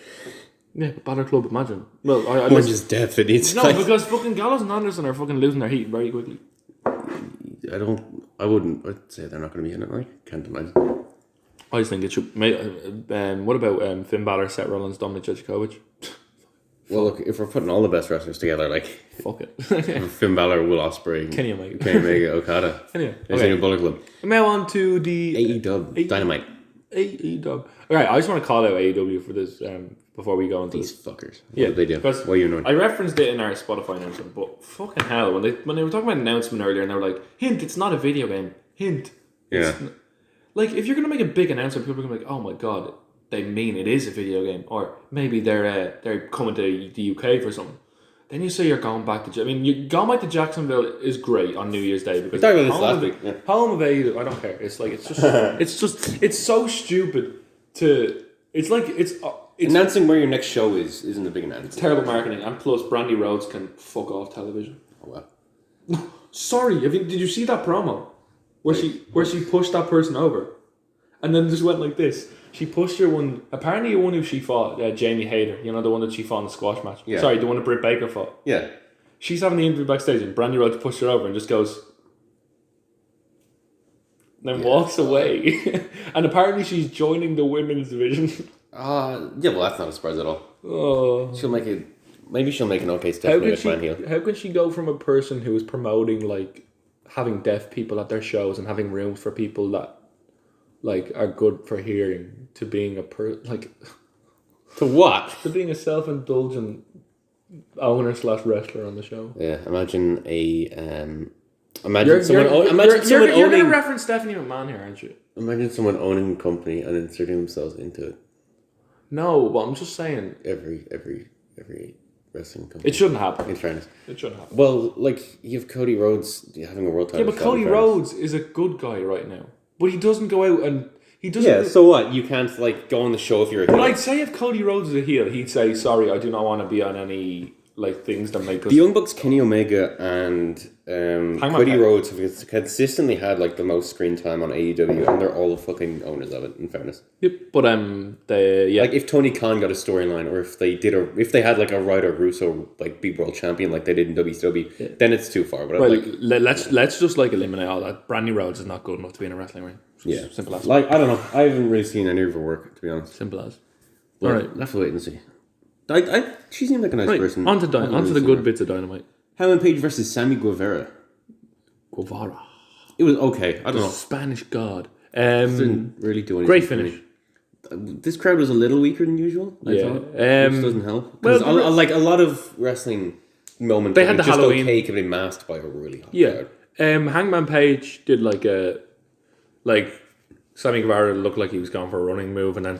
Yeah, but Balor Club, imagine. Well, More just depth. It needs. No, because fucking Gallows and Anderson are fucking losing their heat very quickly. I'd say they're not going to be in it. Like, can't imagine. I just think it should. What about Finn Balor, Seth Rollins, Dominic Dijakovic? Well, look, if we're putting all the best wrestlers together, like... Fuck it. Finn Balor, Will Ospreay... Kenny Omega, Okada. Anyway. There's a new Bullet Club. Now on to the... AEW. Dynamite. AEW. Alright, I just want to call out AEW for this before we go into these this. fuckers. What did they do? What are you doing? I referenced it in our Spotify announcement, but fucking hell, when they were talking about an announcement earlier and they were like, hint, it's not a video game. Hint. Yeah. Like, if you're going to make a big announcement, people are going to be like, oh my god, they mean it is a video game, or maybe they're coming to the UK for something. Then you say you're going back to... I mean, going back to Jacksonville is great on New Year's Day because... We talked about this last week. Yeah. Home of AEW, I don't care. It's like, it's so stupid to... It's like, it's announcing where your next show isn't a big announcement. Terrible marketing. And plus, Brandy Rhodes can fuck off television. Oh, well. Sorry, did you see that promo? Where she pushed that person over? And then just went like this. She pushed her one... Apparently the one who she fought, Jamie Hayter. You know, the one that she fought in the squash match. Yeah. Sorry, the one that Britt Baker fought. Yeah. She's having the interview backstage and Brandy Rhodes pushed her over and just goes... Then walks away. And apparently she's joining the women's division. Yeah, well, that's not a surprise at all. Oh. She'll make it... Maybe she'll make an okay Stephanie McMahon heel. How could she go from a person who was promoting, like, having deaf people at their shows and having rooms for people that... like, are good for hearing, to being to what? To being a self-indulgent owner/wrestler on the show. Yeah, imagine You're owning... going to reference Stephanie McMahon here, aren't you? Imagine someone owning a company and inserting themselves into it. No, but I'm just saying... Every wrestling company. It shouldn't happen. In fairness. It shouldn't happen. Well, like, you have Cody Rhodes having a world title. Yeah, but Cody Rhodes is a good guy right now. But he doesn't go out and... He doesn't... Yeah, so what? You can't, like, go on the show if you're a heel. But I'd say if Cody Rhodes is a heel, he'd say, sorry, I do not want to be on any, like, things that make us... The Young Bucks, Kenny Omega, and Cody Rhodes have consistently had, like, the most screen time on AEW, and they're all the fucking owners of it, in fairness. Yep, but, yeah. Like, if Tony Khan got a storyline, or if they had, like, a Ryder Russo, like, be world champion like they did in WCW, then it's too far. But right, let's just, like, eliminate all that. Brandy Rhodes is not good enough to be in a wrestling ring. Yeah. Simple as. Like, I don't know. I haven't really seen any of her work, to be honest. Simple as. But all right. We'll have to wait and see. She seemed like a nice person. On to the good bits of Dynamite. Hangman Page versus Sammy Guevara. It was okay. I don't know. Spanish god. Didn't really do anything. Great finish. This crowd was a little weaker than usual, I thought. Which doesn't help. Well, like, a lot of wrestling moments they had the just Halloween. okay can be masked by a really hot crowd. Hangman Page did like Sammy Guevara looked like he was going for a running move, and then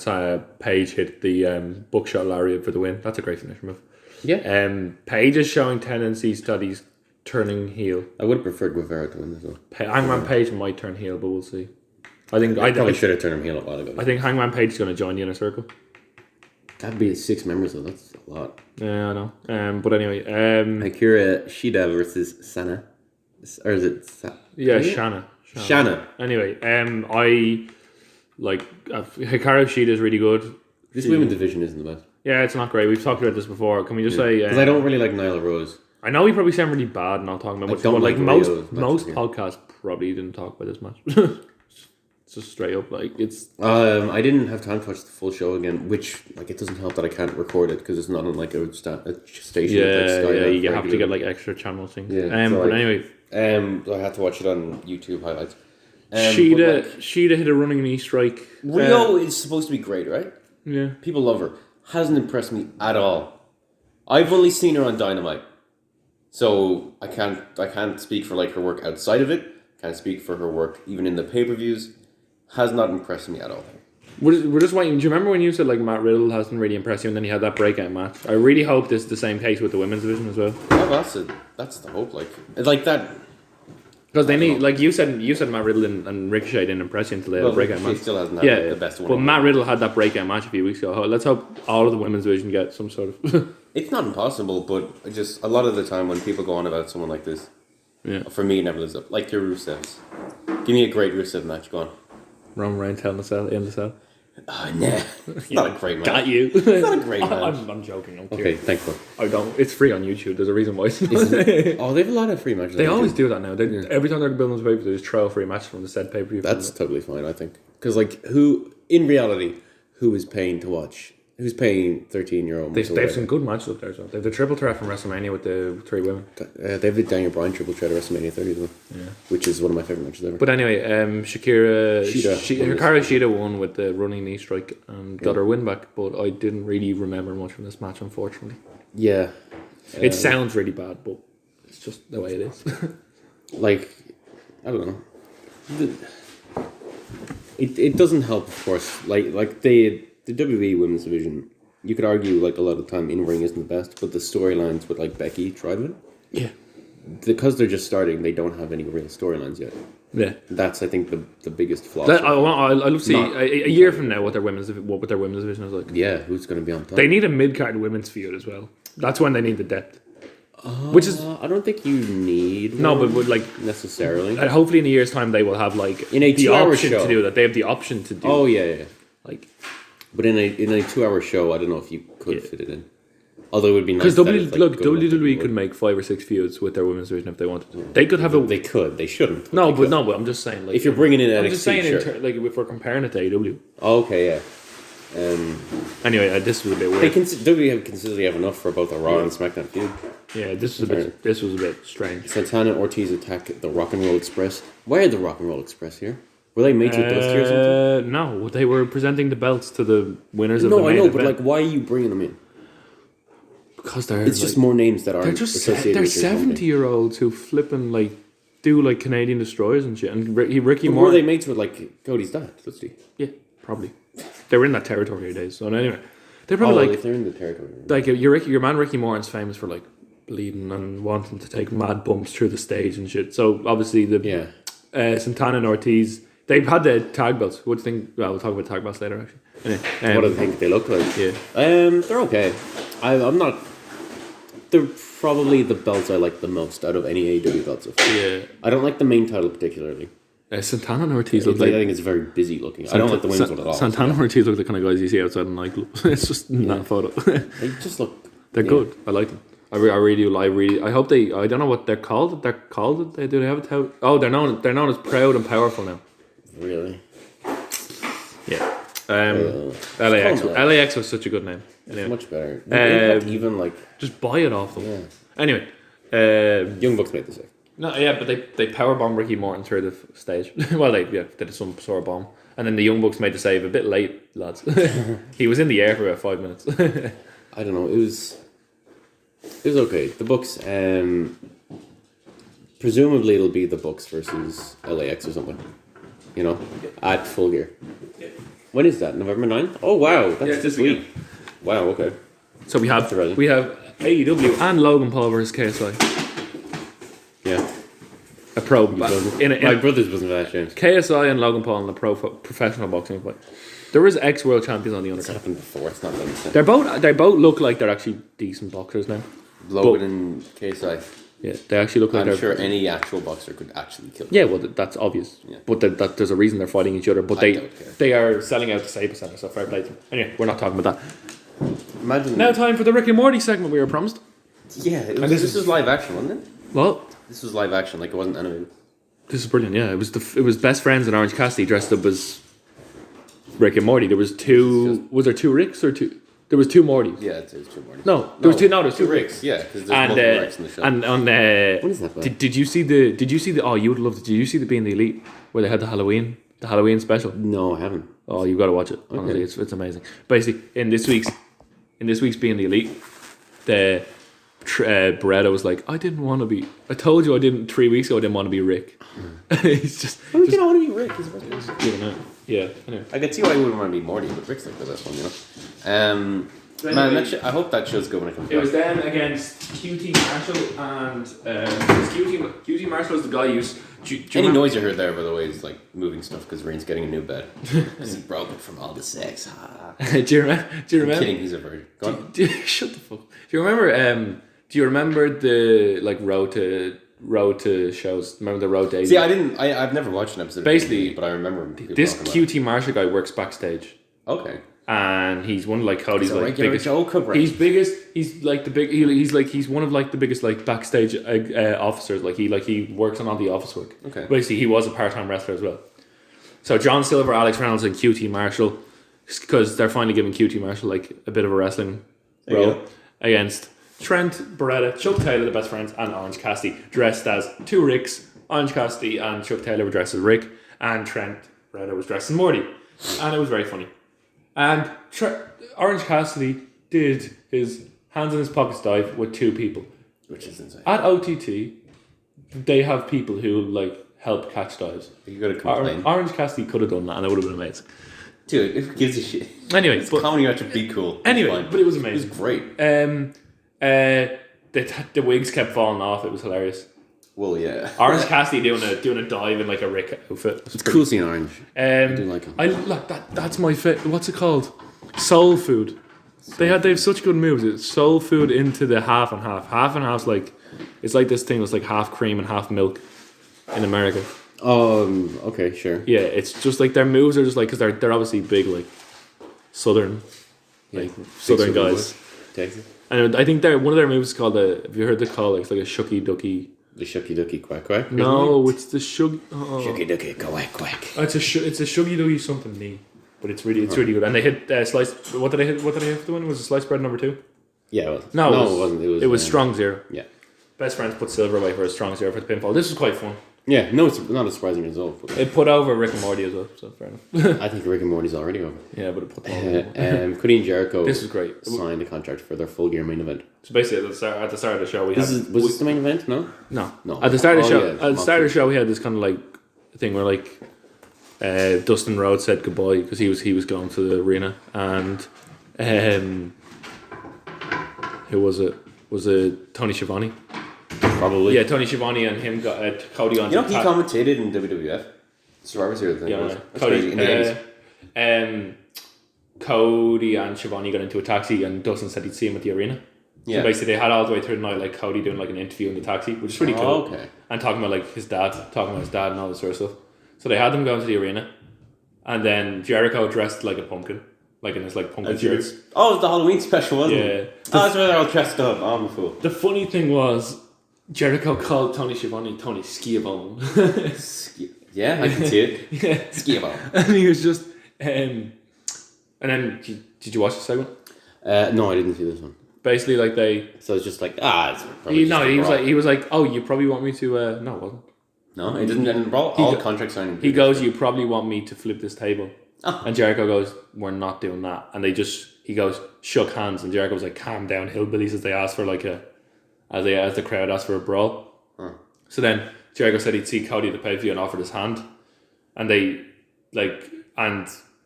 Page hit the buckshot lariat for the win. That's a great finish move. Yeah. Page is showing tendencies that he's turning heel. I would have preferred Guevara to win as well. Hangman Page might turn heel, but we'll see. I probably should have turned him heel a while ago. I think Hangman Page is going to join the Inner Circle. That'd be 6 members though. That's a lot. Yeah, I know. But anyway, Akira Shida versus Sana, or is it? Shanna. Anyway, I like Hikaru Shida is really good. This women's division isn't the best. Yeah, it's not great. We've talked about this before. Can we just say? Because I don't really like Nyla Rose. I know we probably sound really bad not talking about much, but like most podcasts probably didn't talk about this match. It's just straight up like it's. I didn't have time to watch the full show again, which like it doesn't help that I can't record it because it's not on like a station. Yeah, you have to get like extra channel things. Yeah, but anyway, I had to watch it on YouTube highlights. Shida hit a running knee strike. Rio is supposed to be great, right? Yeah, people love her. Hasn't impressed me at all. I've only seen her on Dynamite, so I can't speak for like her work outside of it. Can't speak for her work even in the pay-per-views. Has not impressed me at all. We're just waiting. Do you remember when you said like Matt Riddle hasn't really impressed you, and then he had that breakout match? I really hope this is the same case with the women's division as well. Oh, that's the hope. Like it's like that. Because they need, like you said Matt Riddle and Ricochet didn't impress you until they had a breakout match. He still hasn't had the best one. But Matt Riddle had that breakout match a few weeks ago. Let's hope all of the women's division get some sort of... It's not impossible, but just a lot of the time when people go on about someone like this, for me it never lives up. Like your Rusevs. Give me a great Rusev match, go on. Roman Reigns in the cell. Oh, nah. It's not a great match. Got you. It's not a great match. I'm joking. Okay, thanks, bro. I don't. It's free on YouTube. There's a reason why. They have a lot of free matches. They always do that now. Every time they're building this pay-per-view, they just throw a free match from the said pay-per-view. That's totally fine, I think. Because, like, who is paying to watch? Who's paying 13-year-old? They have some good matches up there. So they have the triple threat from WrestleMania with the 3 women. They have the Daniel Bryan triple threat at WrestleMania 30 as well. Yeah. Which is one of my favourite matches ever. But anyway, Hikaru Shida won with the running knee strike and got her win back. But I didn't really remember much from this match, unfortunately. Yeah. It sounds really bad, but it's just the way it is. Like, I don't know. It doesn't help, of course. Like the WWE women's division you could argue like a lot of the time in ring isn't the best, but the storylines with like Becky Trident, because they're just starting, they don't have any real storylines yet. Yeah, that's I think the biggest flaw. I love to see a year from now what their women's division is like. Yeah, who's going to be on top? They need a mid-card women's feud as well. That's when they need the depth. Which is I don't think you need but like necessarily. Hopefully in a year's time they will have like in a the 2-hour option show to do that. They have the option to do. Oh yeah. Like, but in a 2-hour show, I don't know if you could fit it in. Although it would be nice. Because WWE could make 5 or 6 feuds with their women's division if they wanted to. They could have They could. They shouldn't. But I'm just saying. Like, if you're bringing in NXT, I'm just saying, like if we're comparing it to AEW. Okay, yeah. Anyway, this was a bit weird. WWE have consistently have enough for both a Raw and SmackDown feud. Yeah, this was a bit strange. Santana and Ortiz attack the Rock and Roll Express. Why are the Rock and Roll Express here? Were they mates with Dusty or something? No, they were presenting the belts to the winners of the main event. But like, why are you bringing them in? Because they're just more names that are associated. They're 70-year-olds who flipping like do like Canadian destroyers and shit. And Ricky Morton. Were they mates with like Cody's dad? Dusty? Yeah, probably. They were in that territory days. So anyway, they're probably if they're in the territory. Like your man Ricky Morton's famous for like bleeding and wanting to take mad bumps through the stage and shit. So obviously Santana and Ortiz, they've had the tag belts. What do you think? Well, we'll talk about tag belts later. Actually, anyway, what do you think they look like? Yeah, they're okay. I'm not. They're probably the belts I like the most out of any AEW belts. Yeah, I don't like the main title particularly. Santana and Ortiz look like... I think it's very busy looking. I don't like the women's one at all. Santana and Ortiz look the kind of guys you see outside a nightclub. It's just not a photo. They just look... They're good. I like them. I really... I hope they... I don't know what they're called. Do they have a title? Oh, they're known as Proud and Powerful now. Really? Yeah. LAX was such a good name. Anyway. Much better. Even like... Just buy it off them. Yeah. Anyway. Young Bucks made this up. No, yeah, but they powerbombed Ricky Morton through the stage. Well, they did some sort of bomb. And then the Young Bucks made the save a bit late, lads. He was in the air for about 5 minutes. I don't know. It was okay. The Bucks, presumably it'll be the Bucks versus LAX or something. You know, at Full Gear. Yeah. When is that? November 9th? Oh, wow. That's this week. Wow, okay. So we have AEW and Logan Paul versus KSI. Yeah. A pro my brothers wasn't that James. KSI and Logan Paul in a professional boxing fight. There was ex-world champions on the undercard. It's happened before. It's not done. They both look like they're actually decent boxers now. Logan and KSI. Yeah, they actually look like I'm sure any actual boxer could actually kill them. Yeah, well, that's obvious. Yeah. But there's a reason they're fighting each other. But they are selling out the Staples Center, so fair play to them. Anyway, we're not talking about that. Imagine. Now time for the Rick and Morty segment we were promised. Yeah, this was live action, wasn't it? Well, this was live action, like it wasn't animated. This is brilliant. Yeah, it was best friends and Orange Cassidy dressed up as Rick and Morty. There was two. Was there two Ricks or two? There was two Mortys. Yeah, it was two Mortys. No, there was two. No, there was two Ricks. Yeah, because there's multiple Ricks in the show. And on what is that? Did you see the? Oh, you would love it. Did you see the Being the Elite where they had the Halloween special? No, I haven't. Oh, you've got to watch it. Honestly, it's amazing. Basically, in this week's Being the Elite, the Beretta was like, I told you I didn't 3 weeks ago. I didn't want to be Rick. He's just. You don't want to be Rick. He's the best person. Yeah. Anyway. I can see why you wouldn't want to be Morty, but Rick's like the best one, you know. Man, I hope that show's good when it comes back. It was them against QT Marshall and QT Marshall was the guy who's. Any noise you heard there, by the way, is like moving stuff because Rain's getting a new bed. Because he broke it from all the sex. Do you remember? I'm kidding, he's a virgin. Go on. Shut the fuck. Do you remember the like road to shows? Remember the road days? See, I've never watched an episode. Basically, but I remember this QT Marshall guy works backstage. Okay. And he's one of like Cody's like biggest. He's like the big. He's one of like the biggest like backstage officers. Like he works on all the office work. Okay. Basically, he was a part-time wrestler as well. So John Silver, Alex Reynolds, and QT Marshall, because they're finally giving QT Marshall like a bit of a wrestling role against Trent Beretta, Chuck Taylor, the best friends, and Orange Cassidy, dressed as two Ricks. Orange Cassidy and Chuck Taylor were dressed as Rick, and Trent Beretta was dressed as Morty, and it was very funny. And Orange Cassidy did his hands in his pockets dive with two people, which is insane. At OTT, they have people who like help catch dives. You got to complain. Orange Cassidy could have done that, and it would have been amazing. Dude, who gives a shit? Anyway, it's comedy match would be cool. Anyway, but it was amazing. It was great. The wigs kept falling off. It was hilarious. Well, yeah. Orange Cassidy doing a dive in like a Rick outfit. It's cool seeing Orange. I do like him. I like that. That's my fit. What's it called? Soul food. They have such good moves. It's soul food into the half and half. Half and half's like it's like this thing that's like half cream and half milk in America. Okay, sure. Yeah, it's just like their moves are just like because they're obviously big like southern guys. Texas. And I think one of their moves is called have you heard the call? It's like a shucky ducky. The shucky ducky quack quack. No, it's the shuggy. Shucky ducky quack quack. It's a shuggy ducky something knee, but it's really good. And they hit slice. What did they hit? What did they hit to win? Was it slice bread number 2? Yeah, it was. No, it wasn't. It was strong 0. Yeah. Best friends put silver away for a strong 0 for the pinfall. This was quite fun. Yeah, no, it's not a surprising result. But it put over Rick and Morty as well, so fair enough. I think Rick and Morty's already over. Yeah, but it put them over. Cody and Jericho. This was great. Signed a contract for their full gear main event. So basically, at the start of the show, was this the main event? No. At the start of the show, of the show, we had this kind of like thing where like Dustin Rhodes said goodbye because he was going to the arena, and who was it? Was it Tony Schiavone? Probably. Yeah, Tony Schiavone and him got Cody on. You know, he commentated in WWF. Survivor Series thing. Yeah, Cody and Schiavone got into a taxi, and Dustin said he'd see him at the arena. Yeah. So basically, they had all the way through the night, like Cody doing like an interview in the taxi, which is pretty cool. Okay. And talking about like his dad and all this sort of stuff. So they had them going to the arena, and then Jericho dressed like a pumpkin, like in his like pumpkin shirts. Oh, it was the Halloween special, wasn't it? Yeah. That's where they're all dressed up. I'm a fool. The funny thing was, Jericho called Tony Schiavone Tony Schiavone. Yeah, I can see it. Yeah. Schiavone. And he was just... and then, did you watch the segment? No, I didn't see this one. Basically, like they... So it's just like, it's probably he was like, oh, you probably want me to... No, it wasn't. No, it didn't involve all contract signing. He goes, you probably want me to flip this table. Oh. And Jericho goes, we're not doing that. And he goes, shook hands. And Jericho was like, calm down, hillbillies, as they asked for like as the crowd asked for a brawl. Huh. So then Jericho said he'd see Cody at the pay-per-view and offered his hand. And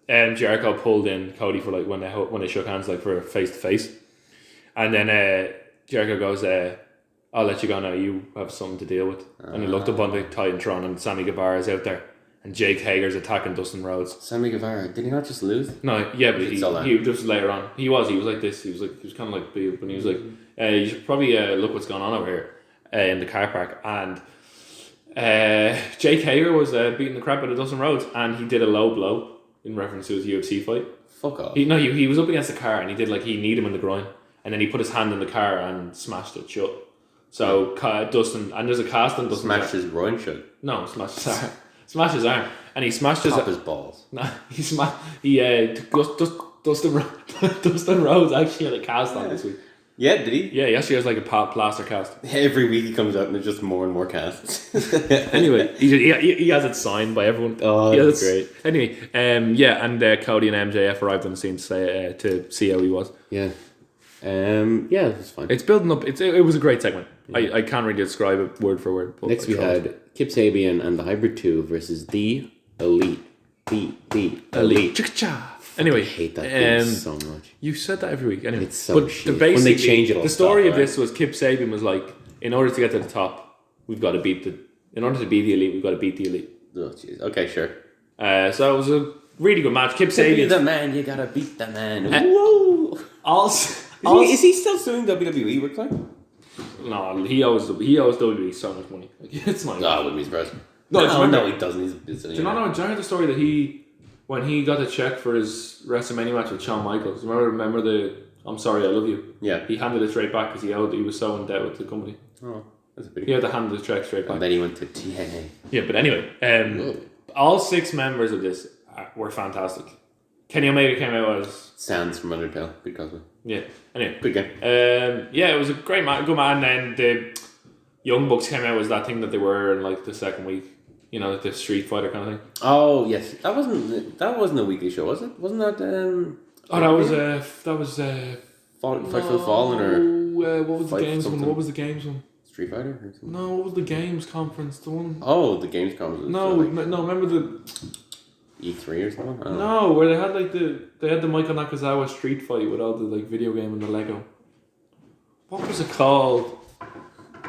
Jericho pulled in Cody for like when they shook hands like for face-to-face. And then Jericho goes, I'll let you go now, you have something to deal with. And he looked up on the Titantron and Sammy Guevara's out there. And Jake Hager's attacking Dustin Rhodes. Sammy Guevara, did he not just lose? No, yeah, but he just later on. He was like this. He was kind of like big, but he was like, you should probably look what's going on over here in the car park. And Jake Hager was beating the crap out of Dustin Rhodes, and he did a low blow in reference to his UFC fight. Fuck off. He was up against the car, and he kneed him in the groin, and then he put his hand in the car and smashed it shut. So Dustin, and there's a cast on Dustin. Smashed his groin shut? No, smashed his arm. Smashed his arm, and he smashed his balls. No, Dustin Rhodes actually had a cast on this week. Yeah, did he? Yeah, he actually has like a plaster cast. Every week he comes out and there's just more and more casts. Anyway, he has it signed by everyone. Oh, that's great. Anyway, and Cody and MJF arrived on the scene to see how he was. Yeah. Yeah, it was fine. It's building up. It was a great segment. Yeah. I can't really describe it word for word. Next we had Kip Sabian and the Hybrid 2 versus the Elite. The Elite. Cha-cha. Anyway, I hate that thing so much. You said that every week. Anyway, it's so shit. When they change it all. The story of this was Kip Sabian was like, in order to get to the top, in order to be the Elite, we've got to beat the Elite. Oh, jeez. Okay, sure. So it was a really good match. Kip Sabian. To be the man, you gotta beat the man. Whoa! Is he still suing WWE? We're like? No, he owes WWE so much money. Like, it's not. No, I wouldn't be surprised. No, he doesn't. He's a business. Do you not know? Do you know the story that when he got the check for his WrestleMania match with Shawn Michaels? Remember the "I'm sorry, I love you"? Yeah. He handed it straight back because he was so in debt with the company. Oh, that's a big. He had to hand the check straight back. And then he went to TNA. Yeah, but anyway, all 6 members of this were fantastic. Kenny Omega came out as Sands from Undertale. Good cosplay. Yeah. Anyway, good game. Yeah, it was a great match, good man. And then the Young Bucks came out as that thing that they were in like the second week. You know, the Street Fighter kind of thing. Oh yes, that wasn't a weekly show, was it? Wasn't that? That was Fight for the Fallen or what was the games one? What was the games one? Street Fighter or something? No, what was the games conference? The one. Oh, the games conference. No, remember the. E3 or something? No, where they had like the Michael Nakazawa street fight with all the like video game and the Lego. What was it called?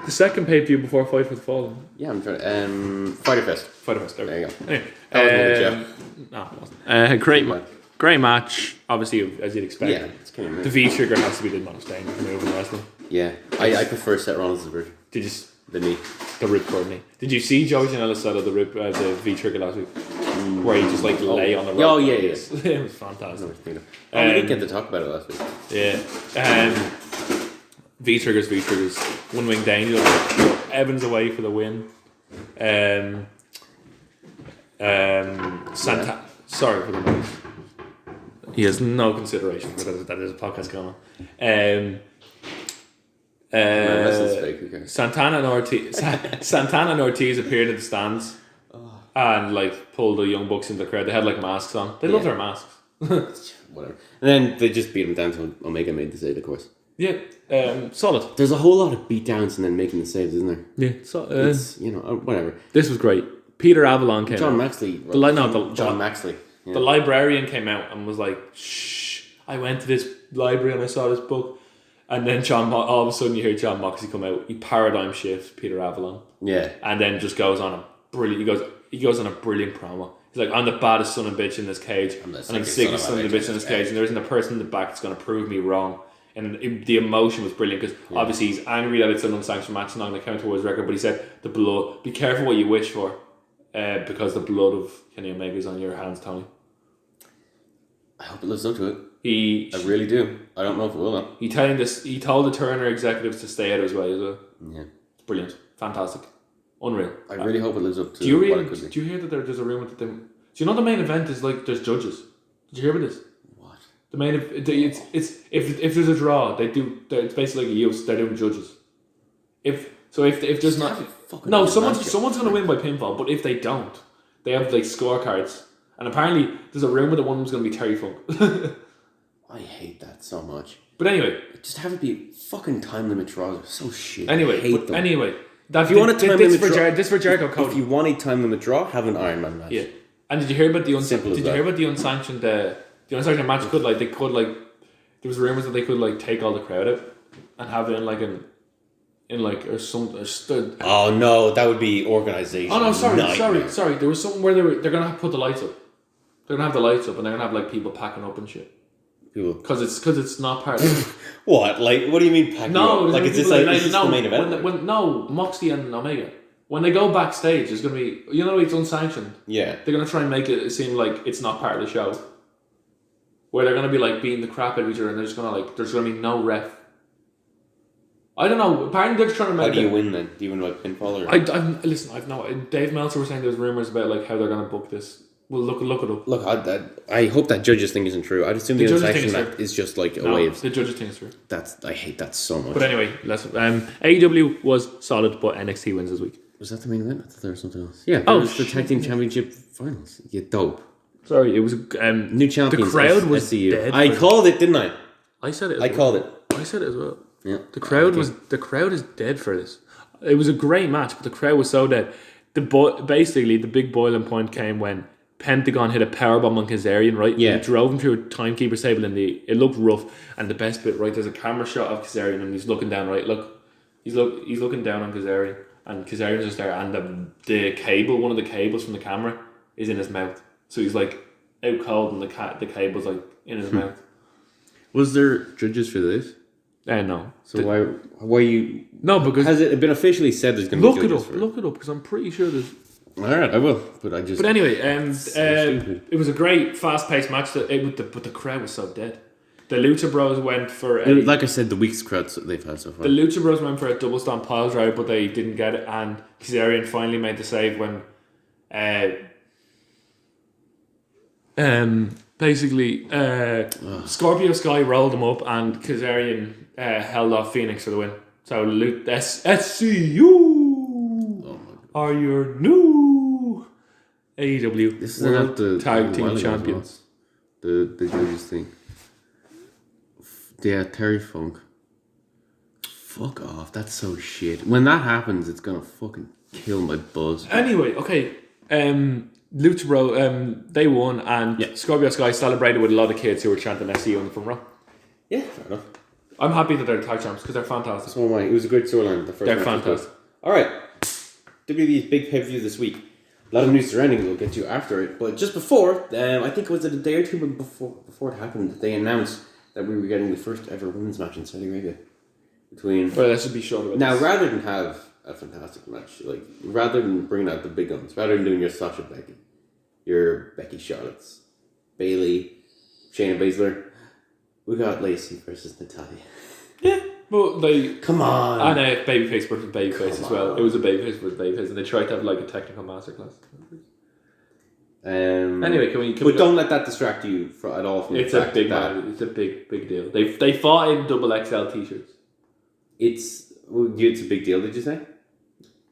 The second pay-per-view before Fight for the Fallen. Yeah, I'm trying. Fighter Fest. There you go. Anyway, No, it wasn't. Great match. Obviously, as you'd expect. Yeah, it's kind of the V-trigger has to be the most dangerous move in wrestling. Yeah, I prefer Seth Rollins' version. Did you? The knee. The ripcord knee. Did you see Joey Janela's side of the V-trigger last week? Where he just like lay on the rope. Oh, yeah. It was fantastic. We didn't get to talk about it last week. Yeah. V-triggers. One wing danger. Evans away for the win. Sorry for the noise. He has no consideration for that. There's a podcast going on. Santana and Ortiz appeared in the stands and like pulled the Young Bucks into the crowd. They had like masks on. They love their masks. Whatever. And then they just beat him down to Omega made the save, of course. Yeah, solid. There's a whole lot of beat downs and then making the saves, isn't there? Yeah, it's whatever. This was great. Peter Avalon came John out. Maxley. John Maxley. Yeah. The librarian came out and was like, "Shh! I went to this library and I saw this book." And then all of a sudden you hear John Moxley come out. He paradigm shifts Peter Avalon. Yeah. And then just goes on a brilliant. He goes on a brilliant promo. He's like, "I'm the baddest son of a bitch in this cage, and I'm the sickest son of a bitch in this cage, and there isn't a person in the back that's going to prove me wrong." And the emotion was brilliant because obviously he's angry that it's an unsanctioned match, not going to count towards his record. But he said, "The blood. Be careful what you wish for, because the blood of Kenny Omega is on your hands, Tony." I hope it lives up to it. I really do. I don't know if it will. Though. He told the Turner executives to stay out of his way as well. Yeah, it's brilliant, fantastic, unreal. I really hope it lives up to. Do you hear that there's a rumor that do you know the main event is like there's judges? Did you hear about this? What? The main it's if there's a draw, it's basically like a UFC. They're doing judges. If there's not someone's gonna win by pinfall, but if they don't, they have like scorecards. And apparently, there's a rumor that one of them's going to be Terry Funk. I hate that so much. But anyway, just have it be fucking time limit draws. They're so shit. Anyway, I hate them. If you want a time limit draw, this for Jericho Cody. If you want a time limit draw, have an Iron Man match. Yeah. And did you hear about the unsanctioned? The unsanctioned match could there was rumors that they could like take all the crowd out and have it Oh no, that would be organization. Oh no, sorry. There was something where they're gonna put the lights up. They're gonna have the lights up and they're gonna have like people packing up and shit. People, because it's not part of What? Like, what do you mean packing up? Like, is this the main event? No, Moxley and Omega. When they go backstage, there's gonna be it's unsanctioned. Yeah, they're gonna try and make it seem like it's not part of the show. Where they're gonna be like beating the crap out of each other and there's gonna be no ref. I don't know. Apparently, they're just trying to make. How do you win then? Do you win by pinfall or? Listen. I've no. Dave Meltzer was saying there's rumors about like how they're going to book this. Well, look it up. Look, I hope that judges thing isn't true. I'd assume the unsanctioned match is just like a way of. The judges think it's true. I hate that so much. But anyway, AEW was solid, but NXT wins this week. Was that the main event? I thought there was something else. Yeah. Oh, it was the tag team championship finals. You dope. Sorry, it was new champions. The crowd was dead. I called it, didn't I? I said it. I called it. I said it as well. Yeah, the crowd is dead for this. It was a great match, but the crowd was so dead. Basically the big boiling point came when Pentagon hit a powerbomb on Kazarian, right? Yeah, he drove him through a timekeeper's table, and it looked rough. And the best bit, right? There's a camera shot of Kazarian, and he's looking down. Right, he's looking down on Kazarian, and Kazarian's just there, and the cable, one of the cables from the camera, is in his mouth. So he's like out cold, and the cable's like in his mouth. Was there judges for this? No. So why you? No, because has it been officially said there's going to be judges? Look it up, because I'm pretty sure there's. All right, I will. But anyway, it was a great, fast-paced match. But the crowd was so dead. The Lucha Bros went for like I said, the weakest crowds they've had so far. The Lucha Bros went for a double stomp pile driver, but they didn't get it. And Kazarian finally made the save when, basically, Scorpio Sky rolled him up, and Kazarian held off Phoenix for the win. So SCU are your new AEW this World the Tag Team Champions. The judges thing. Yeah, Terry Funk. Fuck off. That's so shit. When that happens, it's gonna fucking kill my buzz. Anyway, okay. Lucha Bro, they won, and Scorpio Sky celebrated with a lot of kids who were chanting SCU in the front row. Yeah, fair enough. I'm happy that they're tag champs because they're fantastic. So am I. It was a great storyline. They're fantastic. All right, WWE's big pay-per-view this week. A lot of news surrounding it. We'll get to after it, but just before, I think it was a day or two before it happened, they announced that we were getting the first ever women's match in Saudi Arabia between. Well, that should be shown. Now, rather than have a fantastic match, like rather than bringing out the big guns, rather than doing your Sasha Becky, your Becky Charlotte's, Bayley, Shayna Baszler, we got Lacey versus Natalya. Yeah. Well, come on, and a babyface versus babyface as well. It was a babyface versus babyface, and they tried to have like a technical masterclass. Anyway, but don't let that distract you at all. From it's a big man. It's a big deal. They fought in XXL t-shirts. It's a big deal. Did you say?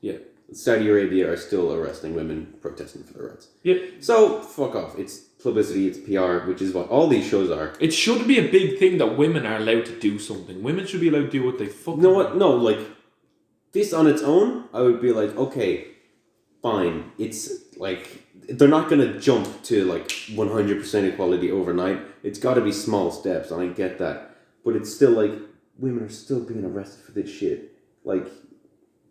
Yeah. Saudi Arabia are still arresting women protesting for their rights. Yep. So fuck off. It's publicity, it's PR, which is what all these shows are. It should be a big thing that women are allowed to do something. Women should be allowed to do what they fucking. You know what? No, like this on its own, I would be like, okay, fine. It's like they're not gonna jump to like 100% equality overnight. It's got to be small steps, and I get that. But it's still like women are still being arrested for this shit. Like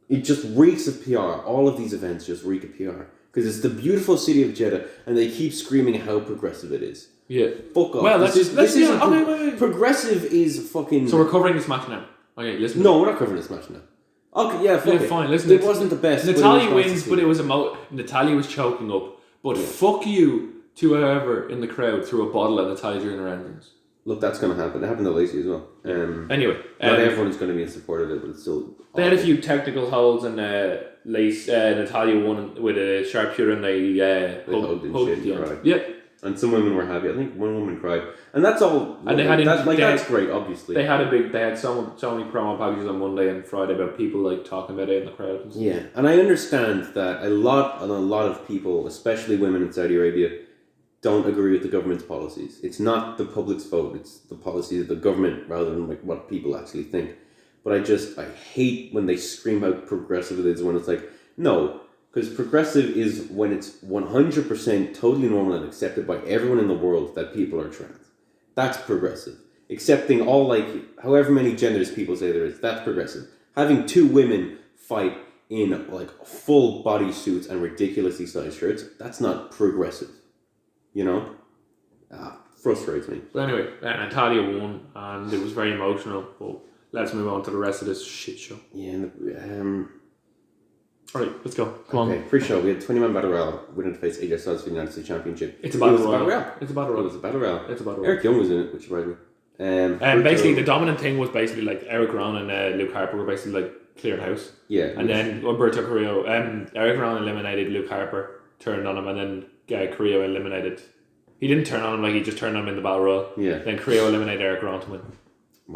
it just reeks of PR. All of these events just reek of PR. Because it's the beautiful city of Jeddah, and they keep screaming how progressive it is. Yeah. Fuck off. Well, wait. Progressive is fucking... So we're covering this match now. Okay, listen. No, we're not covering this match now. Okay, yeah, fuck it. Fine, listen. It wasn't the best. Natalya wins, but it was Natalya was choking up. But fuck you to whoever in the crowd threw a bottle at Natalya during her entrance. Look, that's going to happen. It happened to Lacey as well. Anyway. Not everyone's going to be in support of it, but it's still... They had a few technical holds, and Natalya won with a sharpshooter, and they hugged and shit and cried. Yeah. And some women were happy. I think one woman cried. And that's all... And that's great, obviously. They had so many promo packages on Monday and Friday about people like talking about it in the crowd. And stuff. Yeah, and I understand that a lot of people, especially women in Saudi Arabia, don't agree with the government's policies. It's not the public's vote, it's the policies of the government rather than like what people actually think. But I hate when they scream out progressive it is when it's like, no, because progressive is when it's 100% totally normal and accepted by everyone in the world that people are trans. That's progressive. Accepting all like, however many genders people say there is, that's progressive. Having two women fight in like full body suits and ridiculously sized shirts, that's not progressive. You know? Frustrates me. But anyway, Natalya won, and it was very emotional, but let's move on to the rest of this shit show. Yeah, alright, let's go. Come on. Pre-show, we had 20-man Battle Royale, winner to face AJ Styles for the United States Championship. It's a Battle Royale. It was a Battle Royale. Eric Young was in it, which surprised me. Basically, the dominant thing was basically like Eric Rowan and Luke Harper were basically like cleared house. Yeah. And then Umberto Carrillo, Eric Rowan eliminated Luke Harper, turned on him, and then Carrillo eliminated. He didn't turn on him, like he just turned on him in the Battle Royal. Yeah. Then Carrillo eliminated Eric Rowan to win.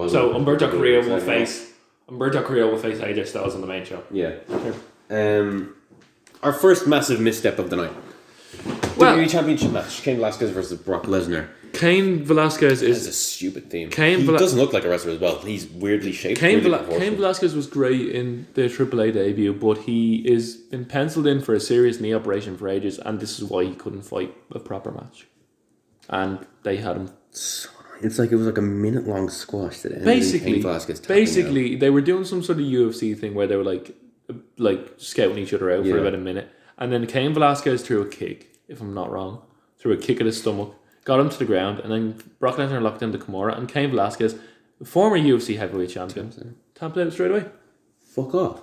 So Umberto Carrillo will face AJ Styles on the main show. Yeah. Our first massive misstep of the night. Well, WWE Championship match: Cain Velasquez versus Brock Lesnar. Cain Velasquez is a stupid theme. He doesn't look like a wrestler as well. He's weirdly shaped. Cain Velasquez was great in the AAA debut, but he is been penciled in for a serious knee operation for ages, and this is why he couldn't fight a proper match. And they had him. It was like a minute-long squash that Basically, they were doing some sort of UFC thing where they were like scouting each other out for about a minute, and then Cain Velasquez threw a kick, if I'm not wrong, threw a kick at his stomach, got him to the ground, and then Brock Lesnar locked into Kimura, and Cain Velasquez, former UFC heavyweight champion, tapped out straight away. Fuck off.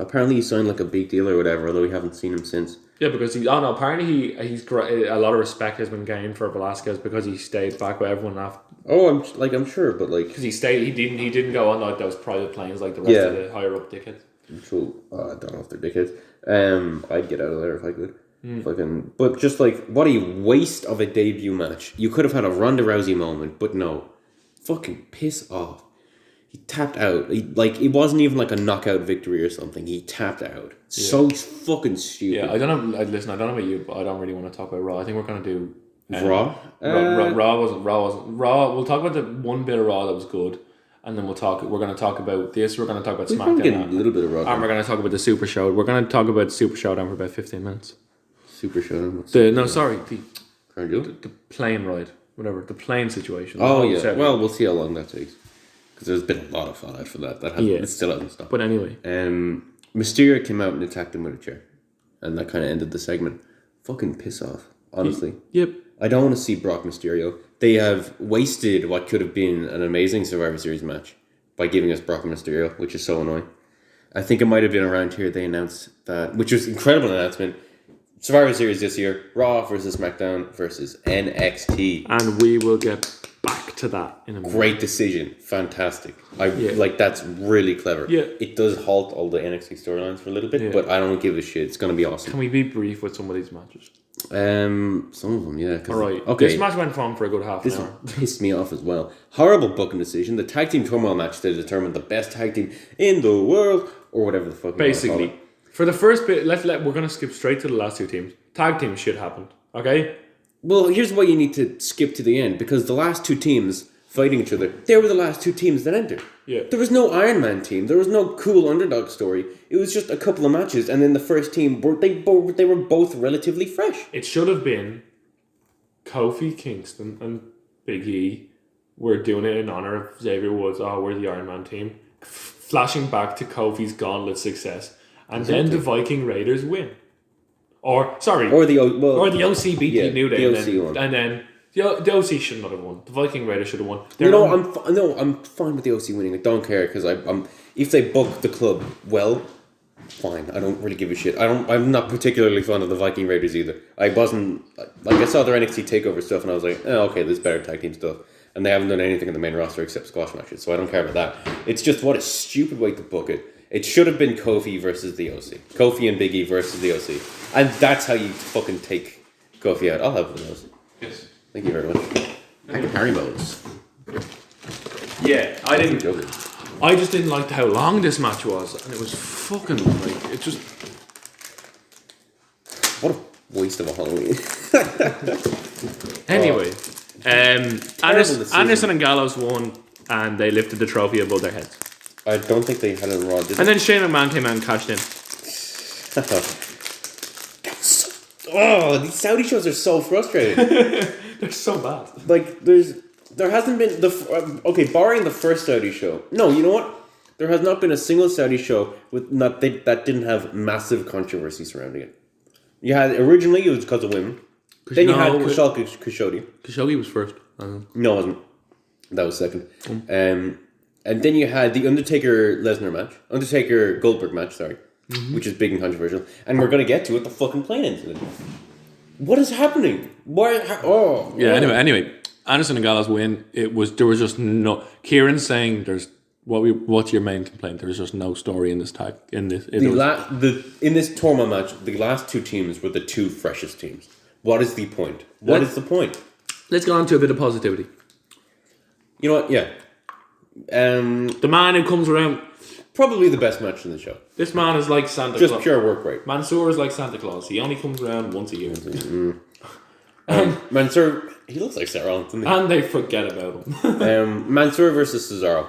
Apparently he signed like a big deal or whatever, although we haven't seen him since. Yeah, because apparently he's a lot of respect has been gained for Velasquez because he stayed back with everyone after. Oh, I'm sure, but like because he didn't go on like those private planes like the rest of the higher up dickheads. So I don't know if they're dickheads. I'd get out of there if I could. But just like what a waste of a debut match. You could have had a Ronda Rousey moment, but no, fucking piss off. He tapped out. It wasn't even like a knockout victory or something. He tapped out. Yeah. So fucking stupid. Yeah, I don't know. Listen, I don't know about you, but I don't really want to talk about Raw. I think we're going to do Raw. Raw wasn't. Raw. We'll talk about the one bit of Raw that was good, and then we're going to talk about this. We're going to talk about SmackDown. A little bit of Raw. And we're going to talk about the Super Show. We're going to talk about the Super Showdown for about 15 minutes. Super Showdown. The plane ride, whatever, the plane situation. Oh yeah. Well, we'll see how long that takes. Because there's been a lot of fallout for that. It still hasn't stopped. But anyway, Mysterio came out and attacked him with a chair, and that kind of ended the segment. Fucking piss off, honestly. Yep. I don't want to see Brock Mysterio. They have wasted what could have been an amazing Survivor Series match by giving us Brock Mysterio, which is so annoying. I think it might have been around here they announced that, which was an incredible announcement. Survivor Series this year, Raw versus SmackDown versus NXT. And we will get back to that in a minute. Great decision. Fantastic. That's really clever. Yeah. It does halt all the NXT storylines for a little bit, but I don't give a shit. It's going to be awesome. Can we be brief with some of these matches? Some of them, yeah. Alright. Okay. This match went on for a good half an hour. This pissed me off as well. Horrible booking decision. The tag team turmoil match to determine the best tag team in the world, or whatever the fuck. Basically, for the first bit, we're gonna skip straight to the last two teams. Tag team shit happened. Okay. Well, here's why you need to skip to the end, because the last two teams fighting each other, they were the last two teams that entered. Yeah. There was no Iron Man team. There was no cool underdog story. It was just a couple of matches, and then the first team they were both relatively fresh. It should have been Kofi Kingston and Big E were doing it in honor of Xavier Woods. Oh, we're the Iron Man team. Flashing back to Kofi's gauntlet success, and then the Viking Raiders win. Or the OC beat the New Day, and then the OC should not have won. The Viking Raiders should have won. I'm fine with the OC winning. I don't care, because I'm if they book the club well, fine. I don't really give a shit. I'm not particularly fond of the Viking Raiders either. I wasn't I saw their NXT takeover stuff and I was like, oh, okay, there's better tag team stuff. And they haven't done anything in the main roster except squash matches, so I don't care about that. It's just what a stupid way to book it. It should have been Kofi versus the OC. Kofi and Big E versus the OC. And that's how you fucking take Kofi out. I'll have one of those. Yes. Thank you very much. Thank you, Harry Modes. Yeah, I just didn't like how long this match was, and it was fucking it just. What a waste of a Halloween. Anyway, Anderson and Gallows won, and they lifted the trophy above their heads. I don't think they had it wrong, did they? And then Shane McMahon came out and cashed in. These Saudi shows are so frustrating. They're so bad. There hasn't been barring the first Saudi show. No, you know what? There has not been a single Saudi show that didn't have massive controversy surrounding it. You had originally it was because of women. Then you had Khashoggi. Khashoggi was first. No, it wasn't. That was second. And then you had the Undertaker Goldberg match, which is big and controversial. And we're going to get to it, the fucking plane incident. What is happening? Anyway, Anderson and Gallows win. There was just no. Kieran's saying what's your main complaint? There was just no story in this tag. In this tournament match, the last two teams were the two freshest teams. What is the point? What is the point? Let's go on to a bit of positivity. You know what? Yeah. The man who comes around, probably the best match in the show. This man is like Santa Claus. Just pure work rate. Mansoor is like Santa Claus. He only comes around once a year. Mansoor, he looks like Sarah Rollins, doesn't he? And they forget about him. Mansoor versus Cesaro,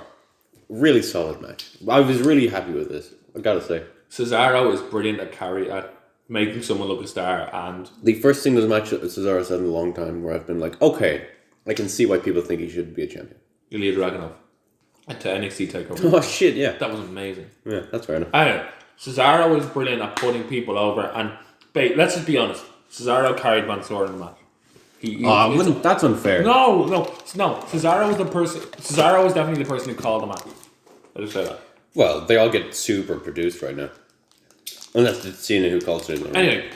really solid match. I was really happy with this, I gotta say. Cesaro is brilliant at making someone look a star, and the first singles match that Cesaro's had in a long time where I've been like, okay, I can see why people think he should be a champion. Ilya Dragunov to NXT takeover. Oh shit, yeah, that was amazing. Yeah, that's fair enough. Anyway, Cesaro was brilliant at putting people over, and let's just be honest, Cesaro carried Mansoor in the match. That's unfair. No. Cesaro was definitely the person who called the match. I'll just say that. Well, they all get super produced right now. Unless it's Cena who calls it. Anyway,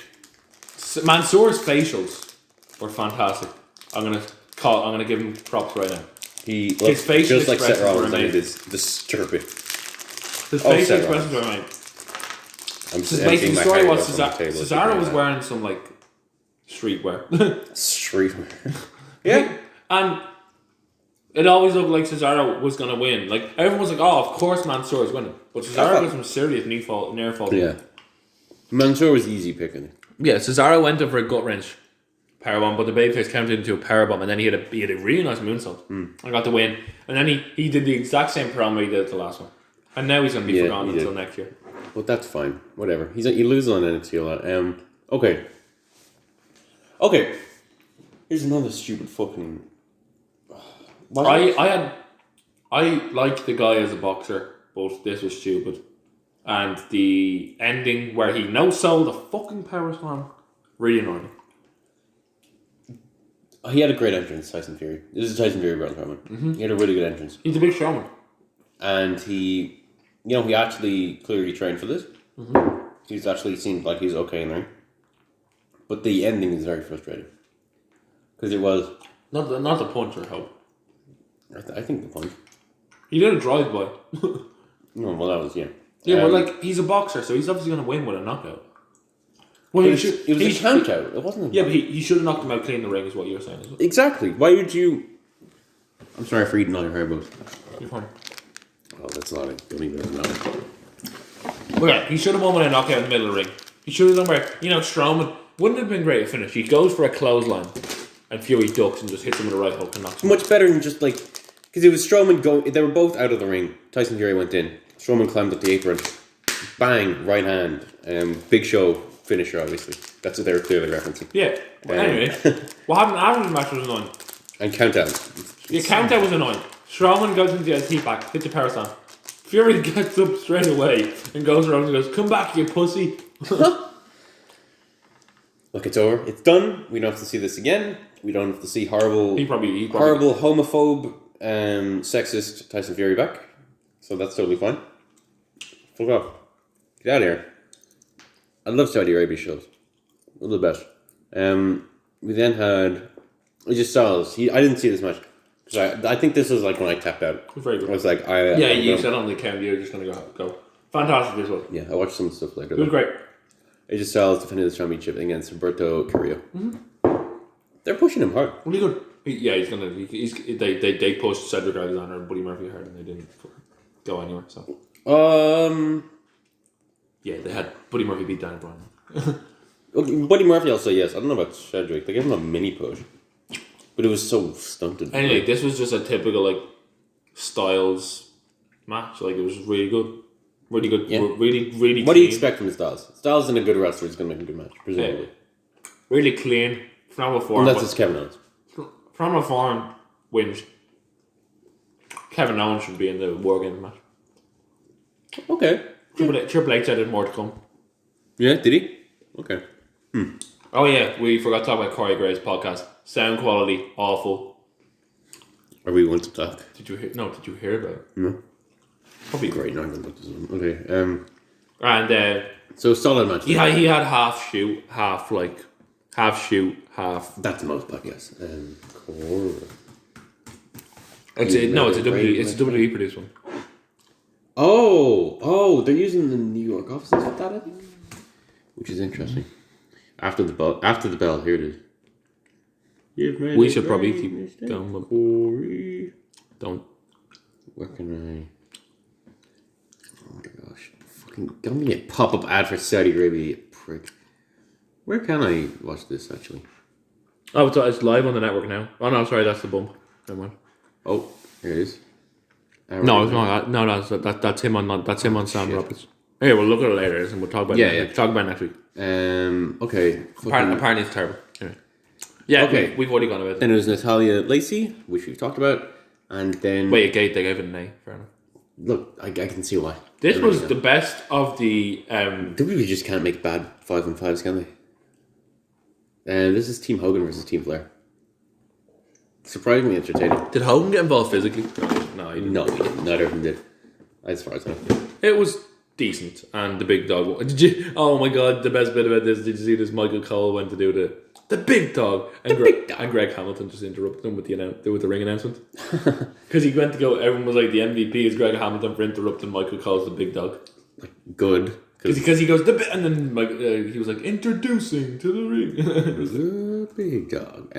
Mansoor's facials were fantastic. I'm gonna give him props right now. His facial just like Seth Rollins, and it is disturbing. His facial expressions were amazing. Basically, the story was Cesaro was wearing some streetwear. Streetwear. Yeah. And it always looked like Cesaro was going to win. Everyone was like, oh, of course Mansoor is winning. But Cesaro got some serious near fall. Yeah. Mansoor was easy picking. Yeah, Cesaro went in for a gut wrench powerbomb, but the babyface counted into a powerbomb, and then he had a really nice moonsault and got the win. And then he did the exact same promo he did at the last one. And now he's going to be forgotten until next year. Well, that's fine. Whatever. He loses on NXT a lot. Okay. Okay. Here's another stupid fucking... I liked the guy as a boxer, but this was stupid. And the ending where he no-sold the fucking power slam, really annoyed me. He had a great entrance, Tyson Fury. This is Tyson Fury, Braun Strowman. Mm-hmm. He had a really good entrance. He's a big showman. And he actually clearly trained for this. Mm-hmm. He's actually seemed like he's okay in there. But the ending is very frustrating. Because it was... Not the punch, I hope. I think the punch. He did a drive-by. No, well, that was, yeah. Yeah, but like, he's a boxer, so he's obviously going to win with a knockout. Well, it was a count out. It wasn't. But he should have knocked him out clean in the ring, is what you're saying, isn't it? Exactly. Why would you? I'm sorry for eating all your hairbos. You're fine. Oh, that's not it. Don't even know. Well, yeah, he should have won with a knockout in the middle of the ring. He should have done where Strowman wouldn't have been great to finish. He goes for a clothesline, and Fury ducks and just hits him with a right hook and knocks him. Much better than just like because it was Strowman go. They were both out of the ring. Tyson Fury went in. Strowman climbed up the apron. Bang! Right hand. Big Show finisher, obviously. That's what they were clearly referencing. Yeah. Well, anyway, what happened after the match was annoying. And countdown. The countdown was annoying. Strowman goes into the LT back, hits the power slam. Fury gets up straight away and goes around and goes, "Come back, you pussy." Look, it's over. It's done. We don't have to see this again. We don't have to see horrible homophobe, sexist Tyson Fury back. So that's totally fine. Fuck off. Get out of here. I love Saudi Arabia shows. They're the best. We then had... AJ Styles. I didn't see this match. Because I think this was like when I tapped out. It was very good. I was like... you said on the count you're just going to go. Fantastic this one. Yeah, I watched some stuff later. It was great. AJ Styles defended the championship against Roberto Carrillo. Mm-hmm. They're pushing him hard. Really good. He's going to... They pushed Cedric Alexander and Buddy Murphy hard and they didn't go anywhere, so... Yeah, they had Buddy Murphy beat Daniel Bryan. Buddy Murphy also, yes. I don't know about Cedric. They gave him a mini push. But it was so stunted. Anyway, this was just a typical, like, Styles match. Like, it was really good. Really good. Yeah. Really clean. What do you expect from Styles? Styles is a good wrestler. He's going to make a good match, presumably. Yeah. Really clean. From a form. Unless it's Kevin Owens. From a form wins. Kevin Owens should be in the War Games match. Okay. Triple H said there's more to come. Yeah, did he? Okay. Oh yeah, we forgot to talk about Corey Gray's podcast. Sound quality, awful. Are we going to talk? Did you hear about it? No. Probably great. Not going to look this up. Okay. And so solid match. He had half shoot, half. That's most podcasts. It's a WWE produced one. Oh, they're using the New York offices for that, I think. Which is interesting. After the bell, here it is. We should probably keep going. Don't. Where can I? Oh my gosh! Fucking give me a pop-up ad for Saudi Arabia, you prick. Where can I watch this actually? Oh, it's live on the network now. Oh no, sorry, that's the bump. Never mind. Oh, here it is. No, it's not. No, that's him on. That's him on Sam Roberts. Hey, we'll look at it later, and we'll talk about it. Talk about it next week. Okay. Apparently it's terrible. Anyway. Yeah. Okay. We've already gone about it. Then it was Natalia Lacey, which we've talked about, and then they gave it an A. Fair enough. Look, I can see why. This was the best of the. WWE just can't make bad 5-on-5s, can they? This is Team Hogan versus Team Flair. Surprisingly entertaining. Did Hogan get involved physically? No, he didn't. No, he didn't. Neither of them did. As far as I know. It was decent, and the big dog. Did you? Oh my god! The best bit about this. Did you see this? Michael Cole went to do the big dog, and Greg Hamilton just interrupted him with the ring announcement because he went to go. Everyone was like, the MVP is Greg Hamilton for interrupting Michael Cole's the big dog. Good. Because he goes and then he was like, introducing to the ring. The big dog.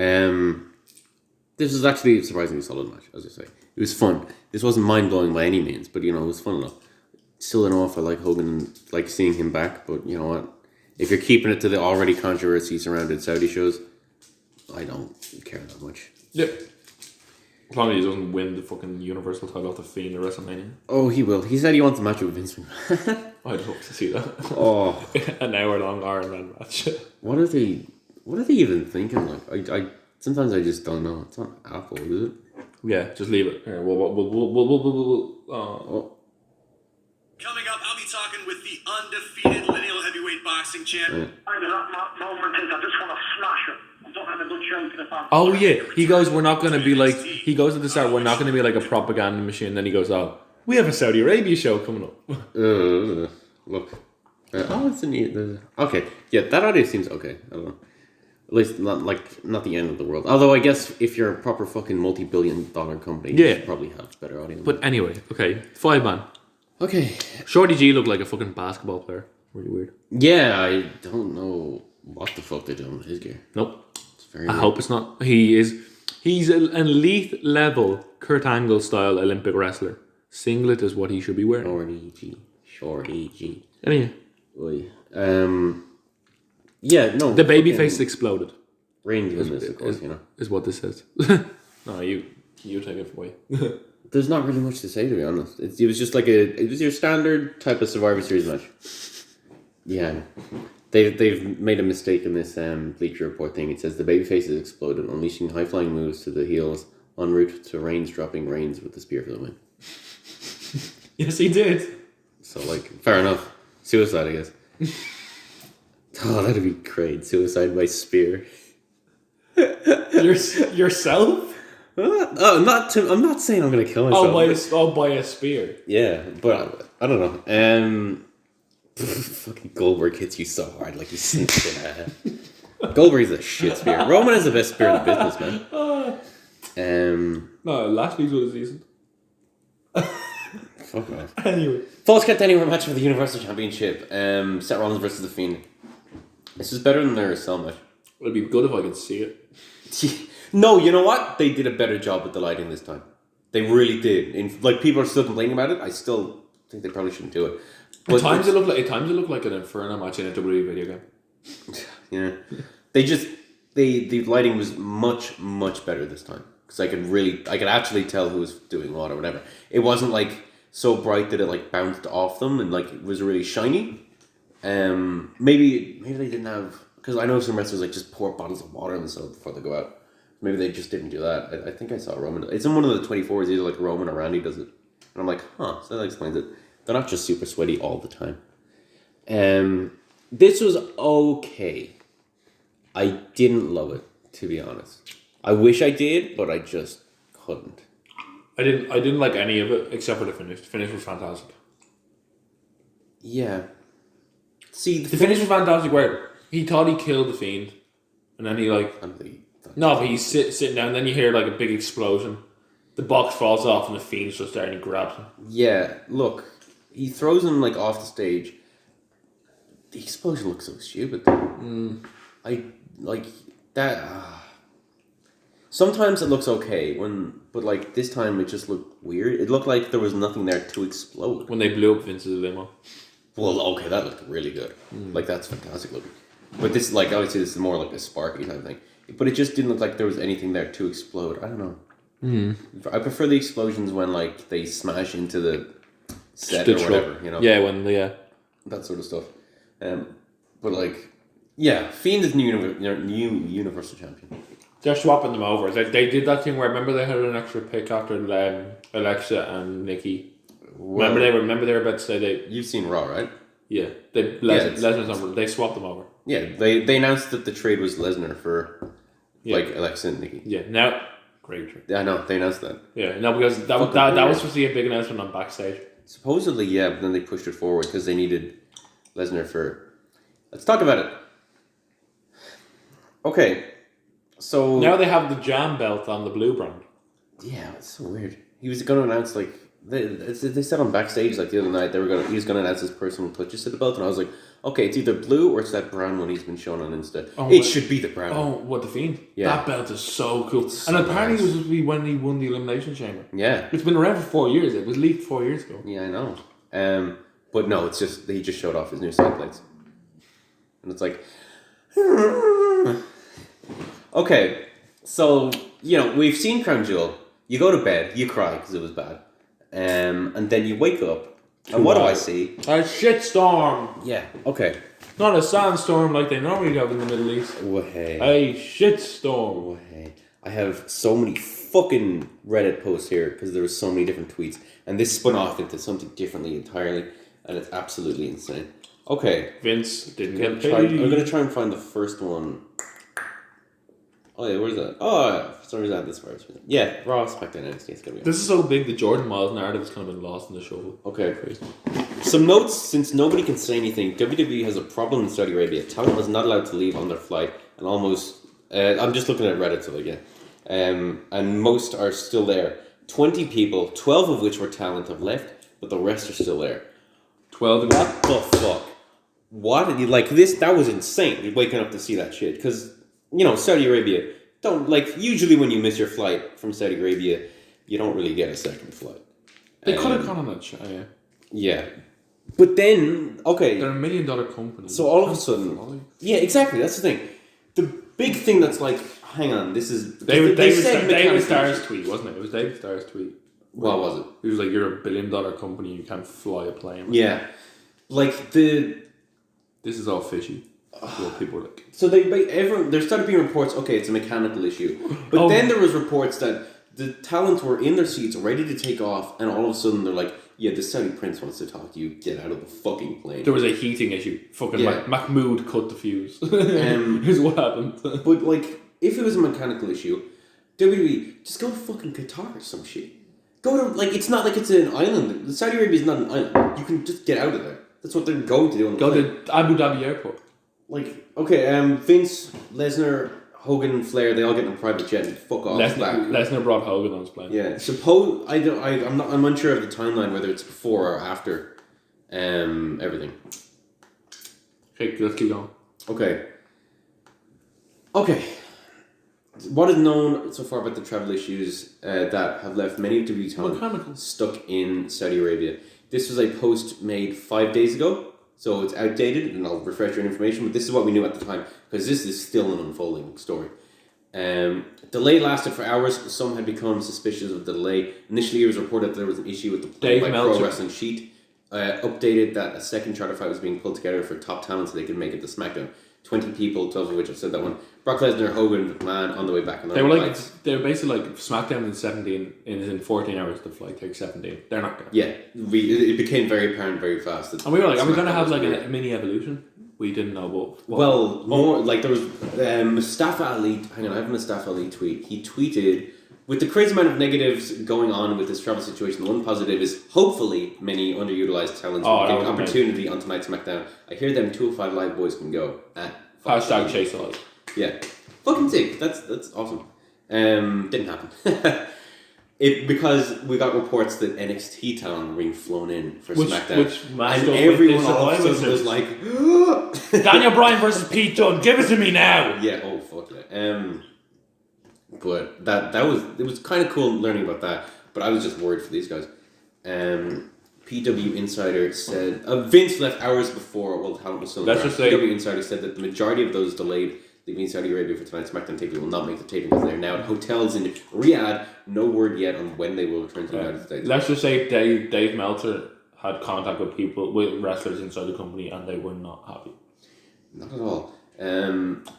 This was actually a surprisingly solid match, as I say. It was fun. This wasn't mind-blowing by any means, but, it was fun enough. Still an awful like Hogan, like seeing him back, but you know what? If you're keeping it to the already controversy surrounded Saudi shows, I don't care that much. Yeah. As long as he doesn't win the fucking Universal title off the Fiend at WrestleMania. Oh, he will. He said he wants a match with Vince McMahon. I'd hope to see that. Oh. An hour-long Iron Man match. What are they... What are they even thinking? Like, I sometimes I just don't know. It's not Apple, is it? Yeah, just leave it. Here, Oh. Coming up, I'll be talking with the undefeated lineal heavyweight boxing champion. Oh yeah, he goes. We're not going to be like. He goes at the start. We're not going to be like a propaganda machine. Then he goes, "Oh, we have a Saudi Arabia show coming up." Look. It's a neat. Okay, yeah, that idea seems okay. I don't know. At least not the end of the world. Although I guess if you're a proper fucking multi-billion-dollar company, you should probably have better audience. But anyway, okay, 5-man. Okay. Shorty G looked like a fucking basketball player. Really weird. Yeah, I don't know what the fuck they're doing with his gear. Nope. It's very I hope it's not. He's an elite level Kurt Angle style Olympic wrestler. Singlet is what he should be wearing. Shorty G. Anyway. Oy. Yeah, no. The baby face exploded. Range in this, of course, is what this says. No, you take it away. There's not really much to say, to be honest. It was just like it was your standard type of Survivor Series match. Yeah, they've made a mistake in this Bleacher Report thing. It says the babyface has exploded, unleashing high flying moves to the heels en route to Reigns, dropping Reigns with the spear for the win. Yes, he did. So fair enough. Suicide, I guess. Oh, that'd be great. Suicide by spear. Yourself? I'm not saying I'm gonna kill myself. By a spear. Yeah, but I don't know. Fucking Goldberg hits you so hard, like you snipped it. Goldberg's a shit spear. Roman is the best spear in the business, man. No, Lashley's was decent. Fuck off. Anyway. Falls Count Anywhere match for the Universal Championship. Seth Rollins versus The Fiend. This is better than their Cell match. It'd be good if I could see it. No, you know what? They did a better job with the lighting this time. They really did. People are still complaining about it. I still think they probably shouldn't do it. But at times it looked like an Inferno match in a WWE video game. Yeah, the lighting was much better this time because I could actually tell who was doing what or whatever. It wasn't so bright that it bounced off them and it was really shiny. Maybe they didn't have, because I know some wrestlers just pour bottles of water and stuff before they go out. Maybe they just didn't do that. I think I saw Roman. It's in one of the 24s. Either Roman or Randy does it, and I'm like, huh. So that explains it. They're not just super sweaty all the time. This was okay. I didn't love it, to be honest. I wish I did, but I just couldn't. I didn't like any of it except for the finish. The finish was fantastic. Yeah. See, the finish was fantastic where he thought he killed the Fiend, and then he but he's sitting down, and then you hear a big explosion. The box falls off and the Fiend's just there and he grabs him. Yeah, look, he throws him off the stage. The explosion looks so stupid. I like that. Sometimes it looks okay but this time it just looked weird. It looked like there was nothing there to explode. When they blew up Vince's limo. Well, okay, that looked really good. That's fantastic looking. But this, obviously, this is more like a sparky type thing. But it just didn't look like there was anything there to explode. I don't know. I prefer the explosions when, they smash into the set or whatever, Yeah, that sort of stuff. But, Fiend is new Universal Champion. They're swapping them over. They did that thing where, remember they had an extra pick after Alexa and Nikki? Well, remember they were about to say You've seen Raw, right? Yeah. Lesnar's number. They swapped them over. Yeah, they announced that the trade was Lesnar for Alexa and Nikki. Yeah, now great trade. Yeah, I know, they announced that. Yeah, no, because that was supposed to be a big announcement on Backstage. Supposedly, yeah, but then they pushed it forward because they needed Lesnar for... Let's talk about it. Okay, so... Now they have the Jam belt on the blue brand. Yeah, it's so weird. He was going to announce, they said on Backstage, the other night, he was going to announce his personal touches to the belt, and I was like, okay, it's either blue or it's that brown one he's been shown on Insta. It should be the brown one. Oh, what, the Fiend? Yeah. That belt is so cool. And apparently it was supposed to be when he won the Elimination Chamber. Yeah. It's been around for 4 years. It was leaked 4 years ago. Yeah, I know. But no, it's just, he just showed off his new side plates. And it's like... Okay, so, we've seen Crown Jewel. You go to bed, you cry because it was bad. And then you wake up And what do I see? A shitstorm. Yeah. Okay. Not a sandstorm like they normally have in the Middle East. Oh, hey. A shitstorm. Oh, hey. I have so many fucking Reddit posts here because there were so many different tweets, and this spun off into something differently entirely, and it's absolutely insane. Okay. Vince didn't get paid. paid. I'm gonna try and find the first one. Oh yeah, where's that? Oh yeah, for some reason I had this first. Yeah, Raw, SmackDown, NXT. It's gonna be. This is so big. The Jordan Miles narrative has kind of been lost in the shuffle. Okay, crazy. Some notes: since nobody can say anything, WWE has a problem in Saudi Arabia. Talent was not allowed to leave on their flight, and almost. I'm just looking at Reddit, so again, and most are still there. 20 people, 12 of which were talent, have left, but the rest are still there. 12. What the fuck? What? Like this? That was insane. Waking up to see that shit because. Saudi Arabia, usually when you miss your flight from Saudi Arabia, you don't really get a second flight. They could have gone on that show, yeah. Yeah. But then, okay. They're $1 million company. So all of a sudden, yeah, exactly, that's the thing. The big thing that's like, hang on, this is... David Starr's tweet, wasn't it? It was David Starr's tweet. What was it? He was like, you're a $1 billion company, you can't fly a plane. Yeah. This is all fishy. Well, people were like... So there started being reports, okay, it's a mechanical issue. But then there was reports that the talent were in their seats ready to take off, and all of a sudden they're like, yeah, the Saudi prince wants to talk to you, get out of the fucking plane. There was a heating issue. Fucking Mahmoud cut the fuse. Here's what happened. But if it was a mechanical issue, WWE, just go to fucking Qatar or some shit. Go to, it's not like it's an island. The Saudi Arabia is not an island. You can just get out of there. That's what they're going to do on the plane. To Abu Dhabi airport. Vince, Lesnar, Hogan, Flair, they all get in a private jet and fuck off. Lesnar brought Hogan on his plane. Yeah, I'm unsure of the timeline whether it's before or after, everything. Okay, let's keep going. Okay. What is known so far about the travel issues that have left many WWE talent stuck in Saudi Arabia? This was a post made 5 days ago. So it's outdated, and I'll refresh your information, but this is what we knew at the time, because this is still an unfolding story. Delay lasted for hours. Some had become suspicious of the delay. Initially, it was reported that there was an issue with the Pro Wrestling Sheet. Updated that a second charter fight was being pulled together for top talent so they could make it to SmackDown. 20 people, 12 of which have said that one. Brock Lesnar, Hogan, McMahon on the way back. They were basically like SmackDown in 14 hours. The flight takes 17. They're not going. Yeah, it became very apparent very fast. And we were like, are we going to have like a mini evolution? We didn't know, but there was Mustafa Ali. Hang on, I have a Mustafa Ali tweet. He tweeted, with the crazy amount of negatives going on with this travel situation, the one positive is hopefully many underutilized talents will get an opportunity on tonight's SmackDown. I hear them 205 Live boys can go. Hashtag Chase Oz. Yeah. Fucking sick. That's awesome. Didn't happen. Because we got reports that NXT talent were being flown in for SmackDown. And everyone all of a sudden was like, Daniel Bryan versus Pete Dunne, give it to me now! Yeah, oh fuck yeah. But it was kind of cool learning about that, but I was just worried for these guys. PW Insider said Vince left hours before the talent was still there. PW Insider said that the majority of those delayed leaving Saudi Arabia for tonight's SmackDown taping will not make the taping because they're now at hotels in Riyadh. No word yet on when they will return to the United States. Let's just say Dave Meltzer had contact with wrestlers inside the company and they were not happy. Not at all.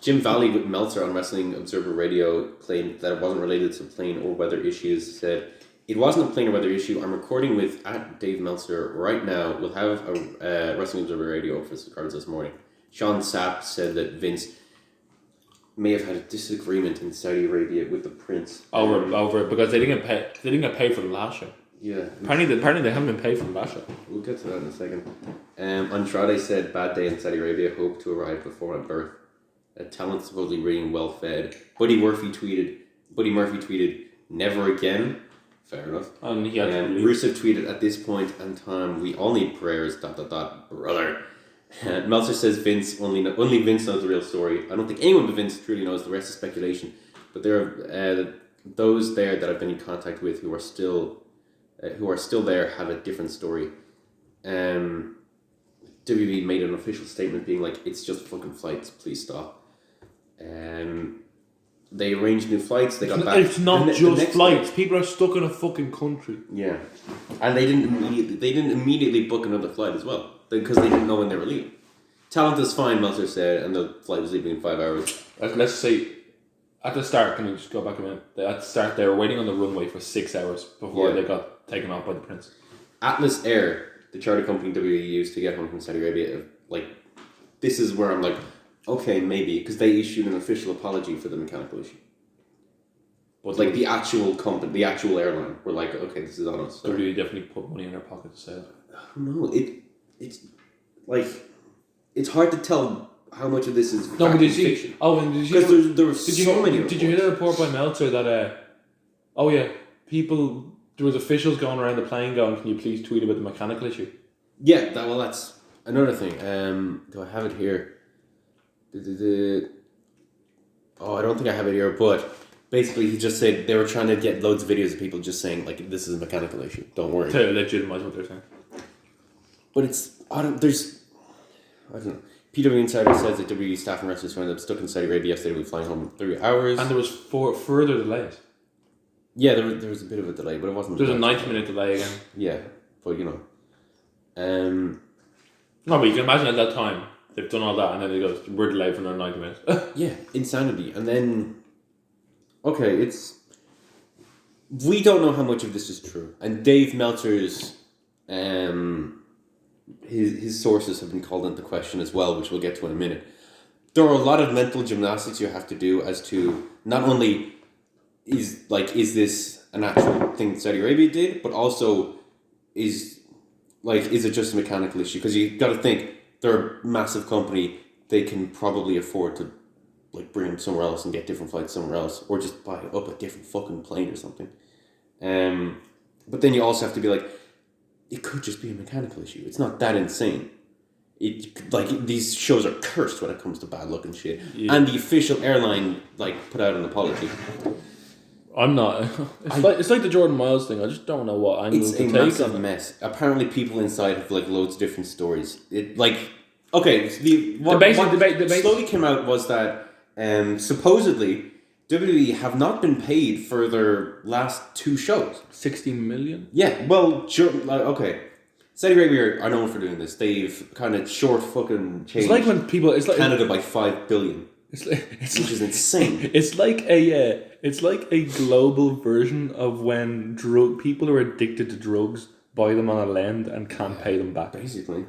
Jim Valley with Meltzer on Wrestling Observer Radio claimed that it wasn't related to plane or weather issues. Said, it wasn't a plane or weather issue. I'm recording with @Dave Meltzer right now. We'll have a Wrestling Observer Radio office cards this morning. Sean Sapp said that Vince may have had a disagreement in Saudi Arabia with the prince over because they didn't get paid for the last show. Yeah. Apparently they haven't been paid for the last show. We'll get to that in a second. Andrade said, bad day in Saudi Arabia, hope to arrive before my birth. Talent supposedly being well fed. Buddy Murphy tweeted, never again. Fair enough. And he had Rusev tweeted, at this point in time, we all need prayers, ... brother. Meltzer says only Vince knows the real story. I don't think anyone but Vince truly knows. The rest is speculation. But there are those there that I've been in contact with who are still there have a different story. WWE made an official statement being like, it's just fucking flights, please stop. They arranged new flights. They got back. It's not the just next flights. day- People are stuck in a fucking country. Yeah, and they didn't immediately book another flight as well because they didn't know when they were leaving. Talent is fine, Meltzer said, and the flight was leaving in 5 hours. Let's say, at the start, can you just go back a minute? At the start, they were waiting on the runway for 6 hours before they got taken off by the prince. Atlas Air, the charter company WWE used to get home from Saudi Arabia, like, this is where I'm like, okay, maybe, because they issued an official apology for the mechanical issue. But like the actual company, the actual airline, were like, okay, this is on us. WWE definitely put money in their pocket to say that. No, it's like it's hard to tell how much of this is no, but did you? fiction. Oh, and did you? Because there were so many. Did you hear the report by Meltzer that? Oh yeah, people. There was officials going around the plane going, "Can you please tweet about the mechanical issue?" Yeah, that's another thing. Do I have it here? Oh, I don't think I have it here, but. Basically, he just said they were trying to get loads of videos of people just saying, like, this is a mechanical issue. Don't worry. To legitimize what they're saying. But I don't know. PW Insider says that WWE staff and wrestlers wound up stuck in Saudi Arabia yesterday. We're flying home in 3 hours. And there was further delays. Yeah, there was a bit of a delay, but it wasn't. There's a 90-minute delay again. Yeah, but you know. No, but you can imagine at that time, they've done all that and then they go, we're delayed for another 90 minutes. Yeah, insanity. And then. Okay, we don't know how much of this is true, and Dave Meltzer's his sources have been called into question as well, which we'll get to in a minute. There are a lot of mental gymnastics you have to do as to not only is this an actual thing Saudi Arabia did, but also is it just a mechanical issue? Because you got to think they're a massive company; they can probably afford to. Bring them somewhere else and get different flights somewhere else, or just buy up a different fucking plane or something. But then you also have to be like, it could just be a mechanical issue. It's not that insane. These shows are cursed when it comes to bad luck and shit. Yeah. And the official airline put out an apology. I'm not. It's like the Jordan Miles thing. I just don't know what angle to take. It's a massive mess. Apparently, people inside have loads of different stories. Okay, the slowly came out was that. Supposedly, WWE have not been paid for their last 2 shows. 16 million? Yeah, well, okay. Saudi Arabia are known for doing this. They've kind of short fucking changed. It's like when people... Canada by $5 billion. Which is insane. It's like a global version of when people who are addicted to drugs buy them on a lend and can't pay them back. Basically.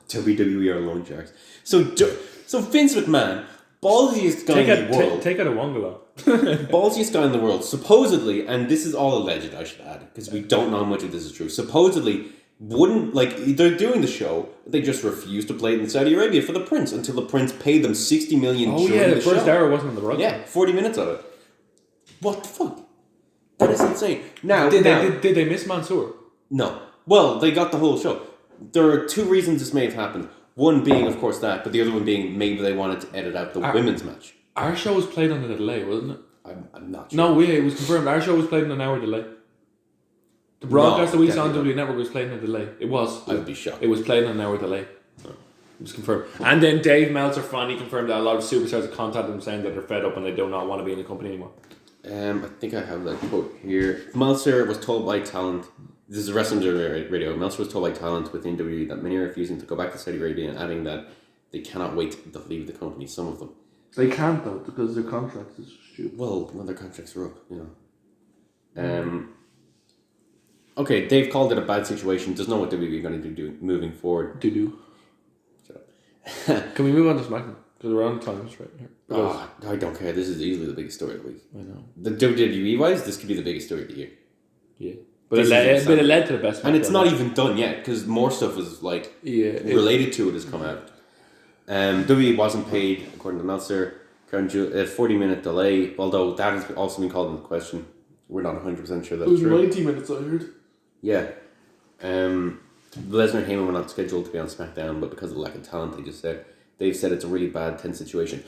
WWE are loan sharks. So Vince McMahon... Ballsiest guy in the world. Take out a Wongolo. Ballsiest guy in the world. Supposedly, and this is all alleged, I should add, because we don't know how much of this is true. Supposedly, they're doing the show, they just refused to play it in Saudi Arabia for the Prince until the Prince paid them $60 million. Oh yeah, the first hour wasn't on the broadcast. Yeah, 40 minutes of it. What the fuck? That is insane. Now, did they miss Mansoor? No. Well, they got the whole show. There are 2 reasons this may have happened. One being, of course, that, but the other one being maybe they wanted to edit out the women's match. Our show was played on a delay, wasn't it? I'm not sure. No, it was confirmed. Our show was played on an hour delay. The broadcast that we saw on WWE Network was played on a delay. It was. I would be shocked. It was played on an hour delay. Oh. It was confirmed. And then Dave Meltzer finally confirmed that a lot of superstars have contacted them saying that they're fed up and they do not want to be in the company anymore. I think I have that quote here. Meltzer was told by talent... This is Wrestling Radio. Meltzer was told by talent within WWE that many are refusing to go back to Saudi Arabia and adding that they cannot wait to leave the company, some of them. They can't though, because their contracts is stupid. Well, when their contracts are up, you know. Okay, Dave called it a bad situation. Doesn't know what WWE are going to do moving forward. Shut up. Can we move on to SmackDown? Because we're on time right here. I don't care. This is easily the biggest story of the week. I know. The WWE-wise, this could be the biggest story of the year. Yeah. But it led to the best. And it's not even done yet because more stuff is related to it has come out. WWE wasn't paid according to Meltzer. A 40-minute delay, although that has also been called into question. We're not 100% sure that's true. It was 90 minutes, I heard. Yeah. Lesnar and Heyman were not scheduled to be on SmackDown, but because of the lack of talent, they've said it's a really bad, tense situation.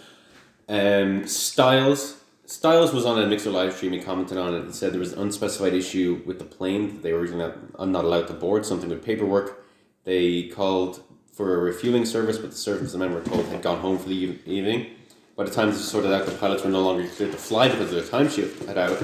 Styles was on a Mixer live stream and commented on it and said there was an unspecified issue with the plane that they were originally not allowed to board, something with paperwork. They called for a refueling service, but the servicemen were told had gone home for the evening. by the time this was sorted out, the pilots were no longer cleared to fly because of their time shift had out,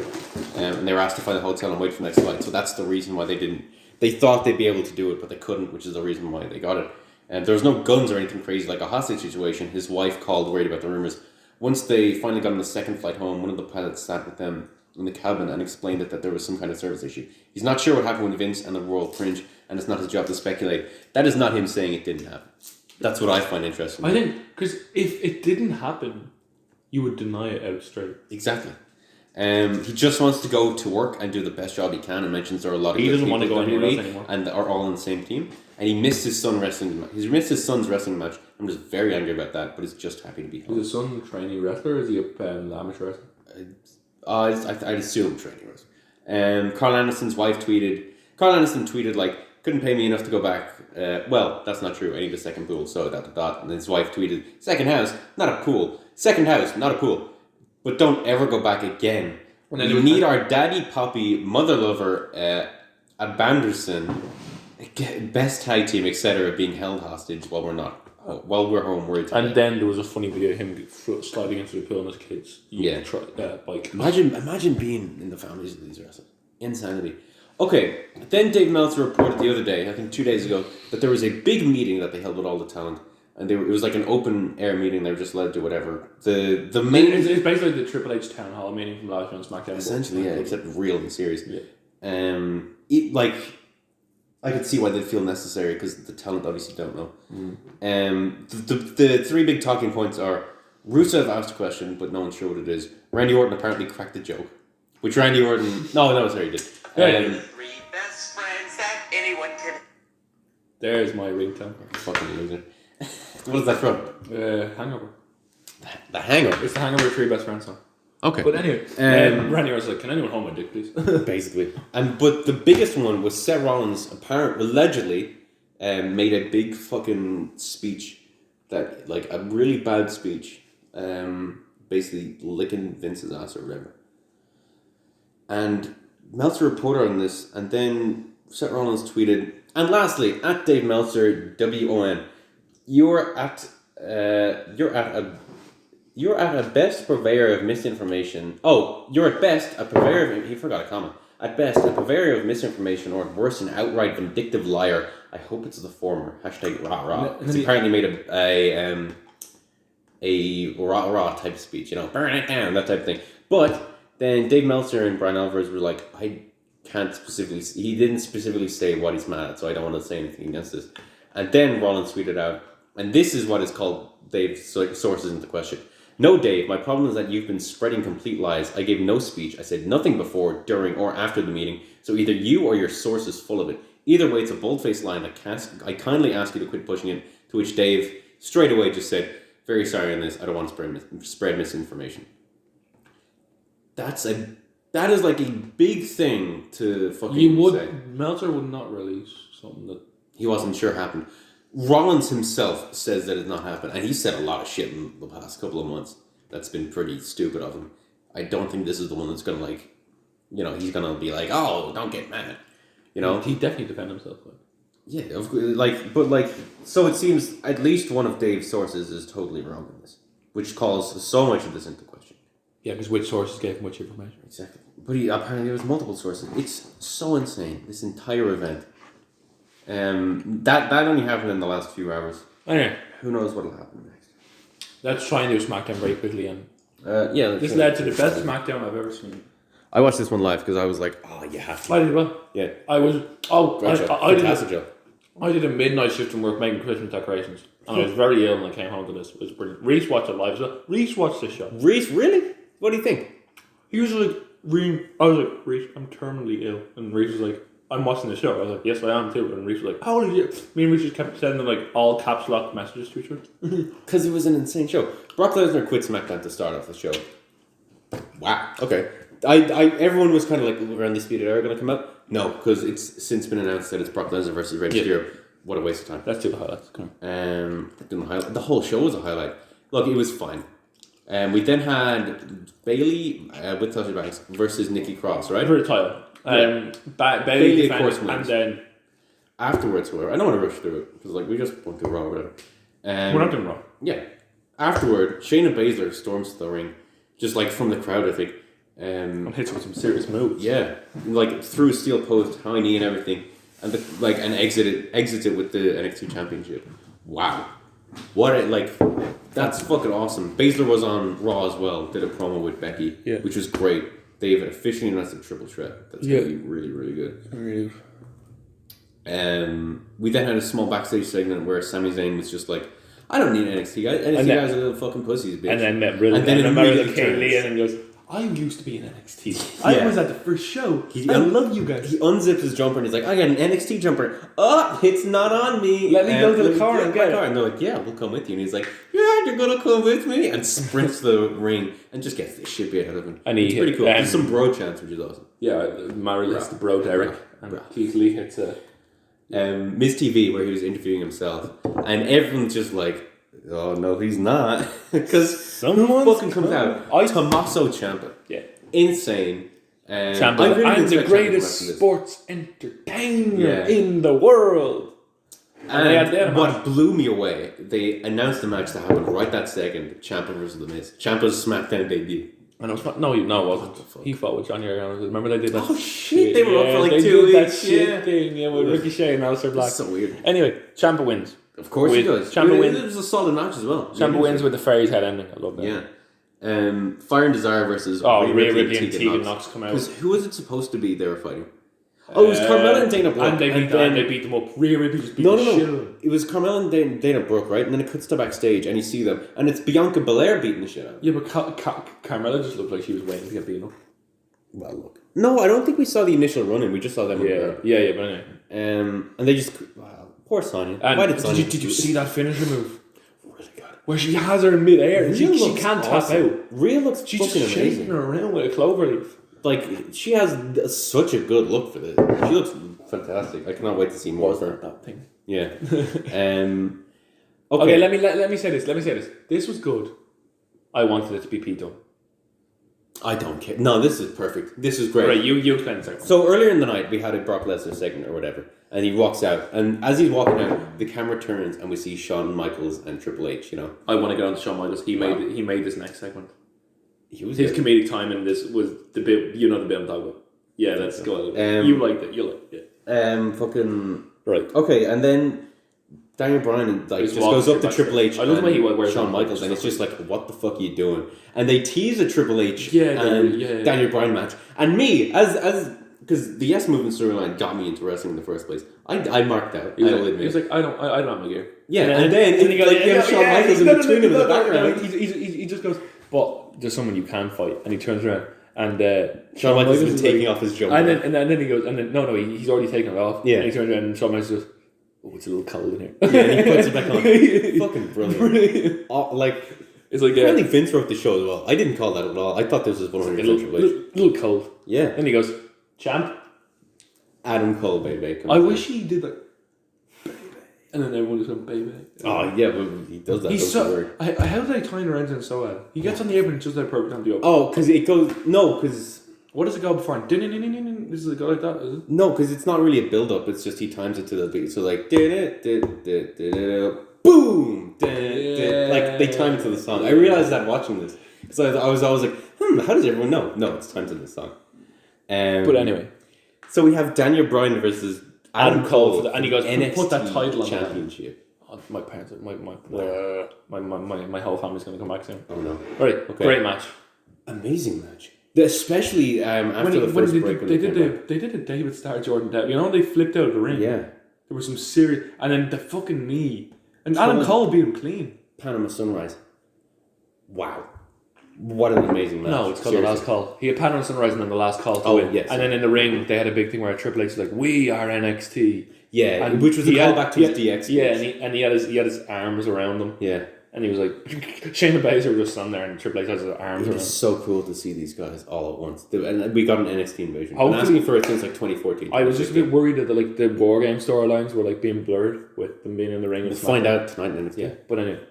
and they were asked to find a hotel and wait for the next flight. So that's the reason why they didn't. They thought they'd be able to do it, but they couldn't, which is the reason why they got it. And there was no guns or anything crazy like a hostage situation. His wife called worried about the rumors. Once they finally got on the second flight home, one of the pilots sat with them in the cabin and explained that there was some kind of service issue. He's not sure what happened with Vince and the world cringe, and it's not his job to speculate. That is not him saying it didn't happen. That's what I find interesting. I think, because if it didn't happen, you would deny it out straight. Exactly. He just wants to go to work and do the best job he can, and mentions there are a lot of he good doesn't people want to go in anywhere WWE else anymore, and are all on the same team. And he missed his son wrestling. He's missed his son's wrestling match. I'm just very angry about that, but he's just happy to be home. Is his son a trainee wrestler, or is he an amateur wrestler? I'd assume training wrestler. Carl Anderson's wife tweeted. Carl Anderson tweeted like, couldn't pay me enough to go back. Well, that's not true. I need a second pool. So ... And his wife tweeted, second house, not a pool. Second house, not a pool. But don't ever go back again. We need our daddy, poppy, mother lover, Abanderson, best tag team, etc., being held hostage while we're not. While we're home, we're Italian. And then there was a funny video of him sliding into the pool and his kids. Bike. Imagine being in the families of these wrestlers. Insanity. Okay, then Dave Meltzer reported the other day, I think 2 days ago, that there was a big meeting that they held with all the talent. And it was like an open air meeting. They were just allowed to do whatever. The main it's basically the Triple H town hall meeting from last year on SmackDown. Essentially, yeah, except real and serious. Yeah. I could see why they'd feel necessary because the talent obviously don't know. The three big talking points are Rusev asked a question, but no one's sure what it is. Randy Orton apparently cracked a joke, which Randy Orton sorry, he did. Three best friends that anyone can. There's my ringtone. Fucking loser. What is that from? Hangover. The Hangover. It's the Hangover Three Best Friends song. Okay. But anyway, Randy was like, "Can anyone hold my dick, please?" Basically. But the biggest one was Seth Rollins allegedly made a big fucking speech that, like, a really bad speech, basically licking Vince's ass or whatever. And Meltzer reported on this, and then Seth Rollins tweeted, and lastly, at Dave Meltzer, WON, you're at a best purveyor of misinformation. Oh, you're at best a purveyor of... He forgot a comma. At best, a purveyor of misinformation, or at worst, an outright vindictive liar. I hope it's the former. Hashtag rah-rah. He apparently made a rah-rah type speech, burn it down, that type of thing. But then Dave Meltzer and Brian Alvarez were like, he didn't specifically say what he's mad at, so I don't want to say anything against this. And then Rollins tweeted out, and this is what is called Dave's sources into question. No, Dave, my problem is that you've been spreading complete lies. I gave no speech. I said nothing before, during, or after the meeting. So either you or your source is full of it. Either way, it's a bold-faced lie, and I kindly ask you to quit pushing it. To which Dave straight away just said, very sorry on this. I don't want to spread misinformation. That is like a big thing to fucking say. Meltzer would not release something that he wasn't sure happened. Rollins himself says that it's not happened, and he said a lot of shit in the past couple of months that's been pretty stupid of him. I don't think this is the one that's gonna he's gonna be like, oh, don't get mad, He definitely defended himself. Yeah, so it seems at least one of Dave's sources is totally wrong in this, which calls so much of this into question. Yeah, because which sources gave him which information? Exactly, but apparently there was multiple sources. It's so insane, this entire event. That only happened in the last few hours. Anyway, who knows what'll happen next? Let's try and do SmackDown very quickly. And this led to the best SmackDown I've ever seen. I watched this one live because I was like, oh, you have to. I did well. Yeah. I was. Oh, fantastic job. I did a midnight shift from work making Christmas decorations, and I was very ill, and I came home to this. It was brilliant. Reese watched it live. So Reese watched this show. Reese, really? What do you think? He was like, I was like, Reese, I'm terminally ill, and Reese was like, I'm watching the show. I was like, yes, I am too. And Reese was like, how old are you? Me and Reese just kept sending like all caps lock messages to each other. Because it was an insane show. Brock Lesnar quit SmackDown to start off the show. Wow. Okay. Everyone was kind of like, are Undisputed Era going to come out? No, because it's since been announced that it's Brock Lesnar versus Rey Mysterio. What a waste of time. Let's do the highlights. Come on. The whole show was a highlight. Look, it was fine. We then had Bayley with Sasha Banks versus Nikki Cross, right? For the title. Bayley of course wins. And then afterwards, however, I don't want to rush through it because we just went through Raw or whatever. We're not doing Raw. Yeah. afterward, Shayna Baszler storms the ring, just like from the crowd, I think. And hits with some serious moves. Yeah, like through a steel post, high knee and everything, and exits it with the NXT Championship. Wow, that's fucking awesome. Baszler was on Raw as well, did a promo with Becky, which was great. They've officially announced a triple threat. That's gonna be really, really good. Really. We then had a small backstage segment where Sami Zayn was just like, I don't need NXT guys. NXT guys are little fucking pussies, bitch. And then met Riddle. And then it immediately Kane Lee turns. and goes, I used to be in NXT. I was at the first show. I love you guys. He unzips his jumper and he's like, I got an NXT jumper. Oh, it's not on me. Let me go to the car and get it. And they're like, yeah, we'll come with you. And he's like, yeah, you're going to come with me. And sprints to the ring and just gets the shit beat out of him. And it's pretty cool. There's some bro chants, which is awesome. Yeah, Marius the bro Derek. And Keith Lee hits a... Miz TV, where he was interviewing himself. And everyone's just like, oh, no, he's not. Because someone fucking comes out. Tommaso Ciampa. Yeah. Insane. I'm the greatest sports entertainer in the world. And what blew me away, they announced the match to happen right that second. Ciampa versus The Miz. Ciampa's SmackDown debut. And it was, no, it wasn't. He fought with Johnny Gargano. Remember they did that? Oh shit! They were up for like 2 weeks. That shit thing, with Ricochet and Aleister Black. That's so weird. Anyway, Ciampa wins. Of course he does. Ciampa wins. It was a solid match as well. Ciampa wins with the fairy's head ending. I love that. Yeah. Fire and Desire versus Rhea Ripley and Tegan Nox come out. Because who was it supposed to be they were fighting? Oh, it was Carmella and Dana Brooke. And they beat them up. Rhea Ripley just beat the shit out of them. It was Carmella and Dana Brooke, right? And then it cuts to backstage and you see them. And it's Bianca Belair beating the shit out of them. Yeah, but Carmella just looked like she was waiting to get beaten up. Well, look. No, I don't think we saw the initial run-in. We just saw them. Yeah, but anyway. And they just... Wow, poor Sonya. Did you see that finisher move? Where she has her in mid-air and she can't tap out. Rhea looks She's fucking just amazing. shaking her around with a clover leaf. Like, she has such a good look for this. She looks fantastic. I cannot wait to see more of her. That thing. Yeah. Okay, let me say this. This was good. I wanted it to be Pete Dunne. I don't care. No, this is perfect. This is great. Right, you explain a second. So earlier in the night, we had a Brock Lesnar segment or whatever, and he walks out, and as he's walking out, the camera turns, and we see Shawn Michaels and Triple H. You know, I want to get on to Shawn Michaels. He made this next segment. His comedic time in this was the bit. You know the bit I'm talking about. Yeah, let's go. You liked it. You liked it. Fucking right. Okay, and then Daniel Bryan just goes up to Triple H. I love the way he wears Shawn Michaels, and it's just like, what the fuck are you doing? And they tease a Triple H and Daniel Bryan match, and me as because the Yes Movement storyline got me into wrestling in the first place. I marked out. He was like, I don't have my gear. Yeah, and then he goes, Shawn Michaels in between him in the background. He just goes, but there's someone you can fight, and he turns around. And Shawn Michaels has been taking off his jumper. And then he goes, he's already taken it off. Yeah. And he turns around and Shawn Michaels goes, oh, it's a little cold in here. Yeah, and he puts it back on. Fucking brilliant. It's like, I think Vince wrote the show as well. I didn't call that at all. I thought this was 100% Triple H. Little cold. Yeah. And he goes, champ. Adam Cole, baby. I wish he did that. And then everyone just went, baby. Oh, yeah, but he does that. He's so... How did they tie around him so well? He gets on the apron and just that perfect time to go. Oh, because it goes... No, because... What does it go before? Does it go like that, is it? No, because it's not really a build-up. It's just he times it to the beat. So like... Boom! Like, they time it to the song. I realized that watching this. Because I was always like, how does everyone know? No, it's timed to the song. But anyway. So we have Daniel Bryan versus... Adam Cole and he goes, NXT put that title on championship. My parents, my whole family's going to come back soon. Oh no! All right, okay. Great match, amazing match. Especially after the first break. They did a David Starr Jordan Devlin. You know they flipped out of the ring. Yeah, there was some serious, and then the fucking knee, and Adam Cole beat him clean. Panama Sunrise. Wow. What an amazing match. No, it's called The Last Call. He had Panama Sunrise and then The Last Call to win. Yes. And then in the ring, they had a big thing where Triple H was like, we are NXT. Yeah, and which was a callback to his DX. Yeah, and he had his arms around him. Yeah. And he was like, Shayna Baszler was just standing there and Triple H has his arms around him. It's so cool to see these guys all at once. And we got an NXT invasion. I've been asking for it since like 2014. I was just a bit worried that the War Game storylines were like being blurred with them being in the ring. We'll find out tonight in NXT. Yeah, but anyway.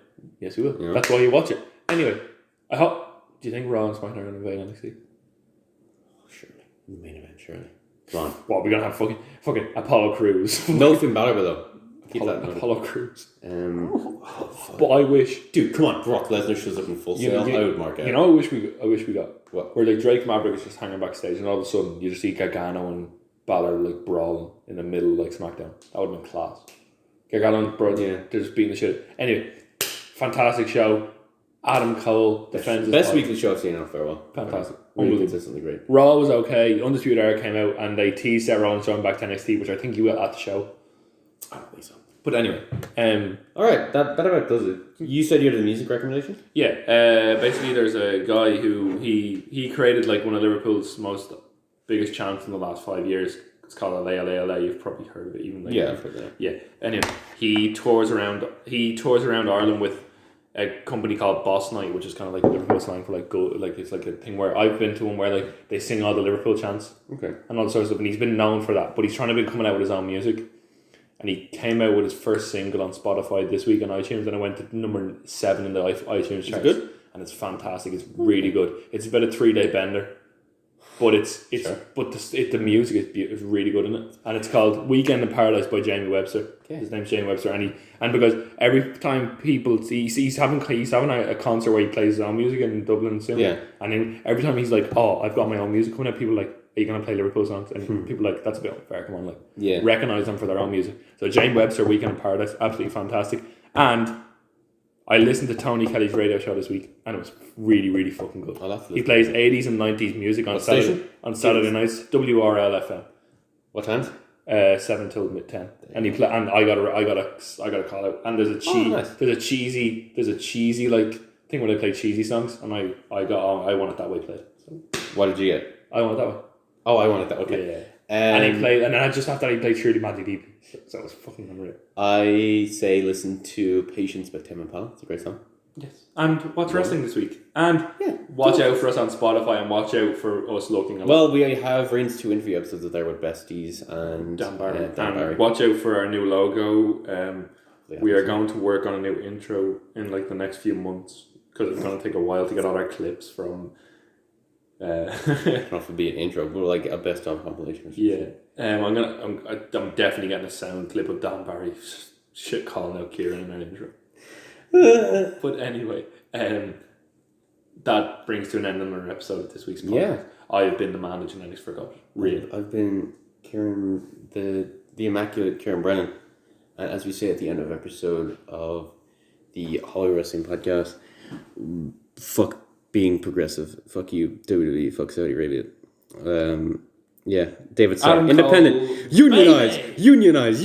Yes, we will. Yeah. That's why you watch it. Anyway, I hope... Do you think Raw and SmackDown are going to invade NXT? Surely. The main event, surely. Come on. What, we're going to have fucking Apollo Crews? No Finn Balor, though. Keep that in mind. Apollo Crews. But I wish, dude, come on, Brock Lesnar shows up in full sale. I would mark out. You know, I wish we got what? Where like Drake Maverick is just hanging backstage, and all of a sudden you just see Gargano and Balor like brawling in the middle like SmackDown. That would have been class. Gargano and Bro, they're just beating the shit. Anyway, fantastic show. Adam Cole defends best weekly show I've seen in a fair while. Fantastic. Really consistently great. Raw was okay. Undisputed Era came out and they teased Seth Rollins going back to NXT, which I think you will at the show. I don't think so. But anyway, alright, that about does it. You said you had a music recommendation? Yeah, basically there's a guy who he created like one of Liverpool's most biggest chants in the last 5 years. It's called LA, LA, LA. You've probably heard of it, even like I've heard that. Yeah. Anyway, he tours around Ireland with a company called Boss Night, which is kind of like Liverpool slang for like go, like it's like a thing where I've been to one where like they sing all the Liverpool chants, okay, and all sorts of stuff. And he's been known for that, but he's trying to be coming out with his own music. And he came out with his first single on Spotify this week on iTunes, and it went to number 7 in the iTunes charts. Good, and it's fantastic. It's really good. It's about a 3-day bender, but the music is really good in it, and it's called "Weekend in Paradise" by Jamie Webster. Okay. His name's Jamie Webster, and because every time people he's having a concert where he plays his own music in Dublin soon, and then every time he's like, "Oh, I've got my own music coming out," people are like, "Are you gonna play Liverpool songs?" And people are like, "That's a bit unfair. Come on, like, recognize them for their own music." So Jamie Webster, "Weekend in Paradise," absolutely fantastic. And I listened to Tony Kelly's radio show this week, and it was really, really fucking good. He plays 80s and 90s music on Saturday nights. WRL FM. What times? 7 till 10. And and I gotta call out. And there's a cheesy like thing where they play cheesy songs, and I want it that way played. So. What did you get? I want it that way. Oh, I want it that way. Okay. Yeah. And he played, and then just after that he played Truly Magic Deep. So it was fucking unreal. I say listen to Patience by Tim Impala. It's a great song. Yes. And watch wrestling this week. And watch out for us on Spotify, and watch out for us looking. Well, we have Reigns 2 interview episodes there with Besties and Dan Barry. Dan Barry. Watch out for our new logo. We are going to work on a new intro in like the next few months, because it's going to take a while to get all our clips from. Not for being an intro, but like a best of compilation. Or something. I'm definitely getting a sound clip of Dan Barry shit calling out Kieran in an intro. But anyway, that brings to an end another episode of this week's podcast. Yeah. I've been the man that genetics forgot. Really. I've been Kieran, the immaculate Kieran Brennan, and as we say at the end of episode of the Hollywood Wrestling Podcast, fuck being progressive, fuck you WWE, fuck Saudi Arabia. David Starr, independent, unionize.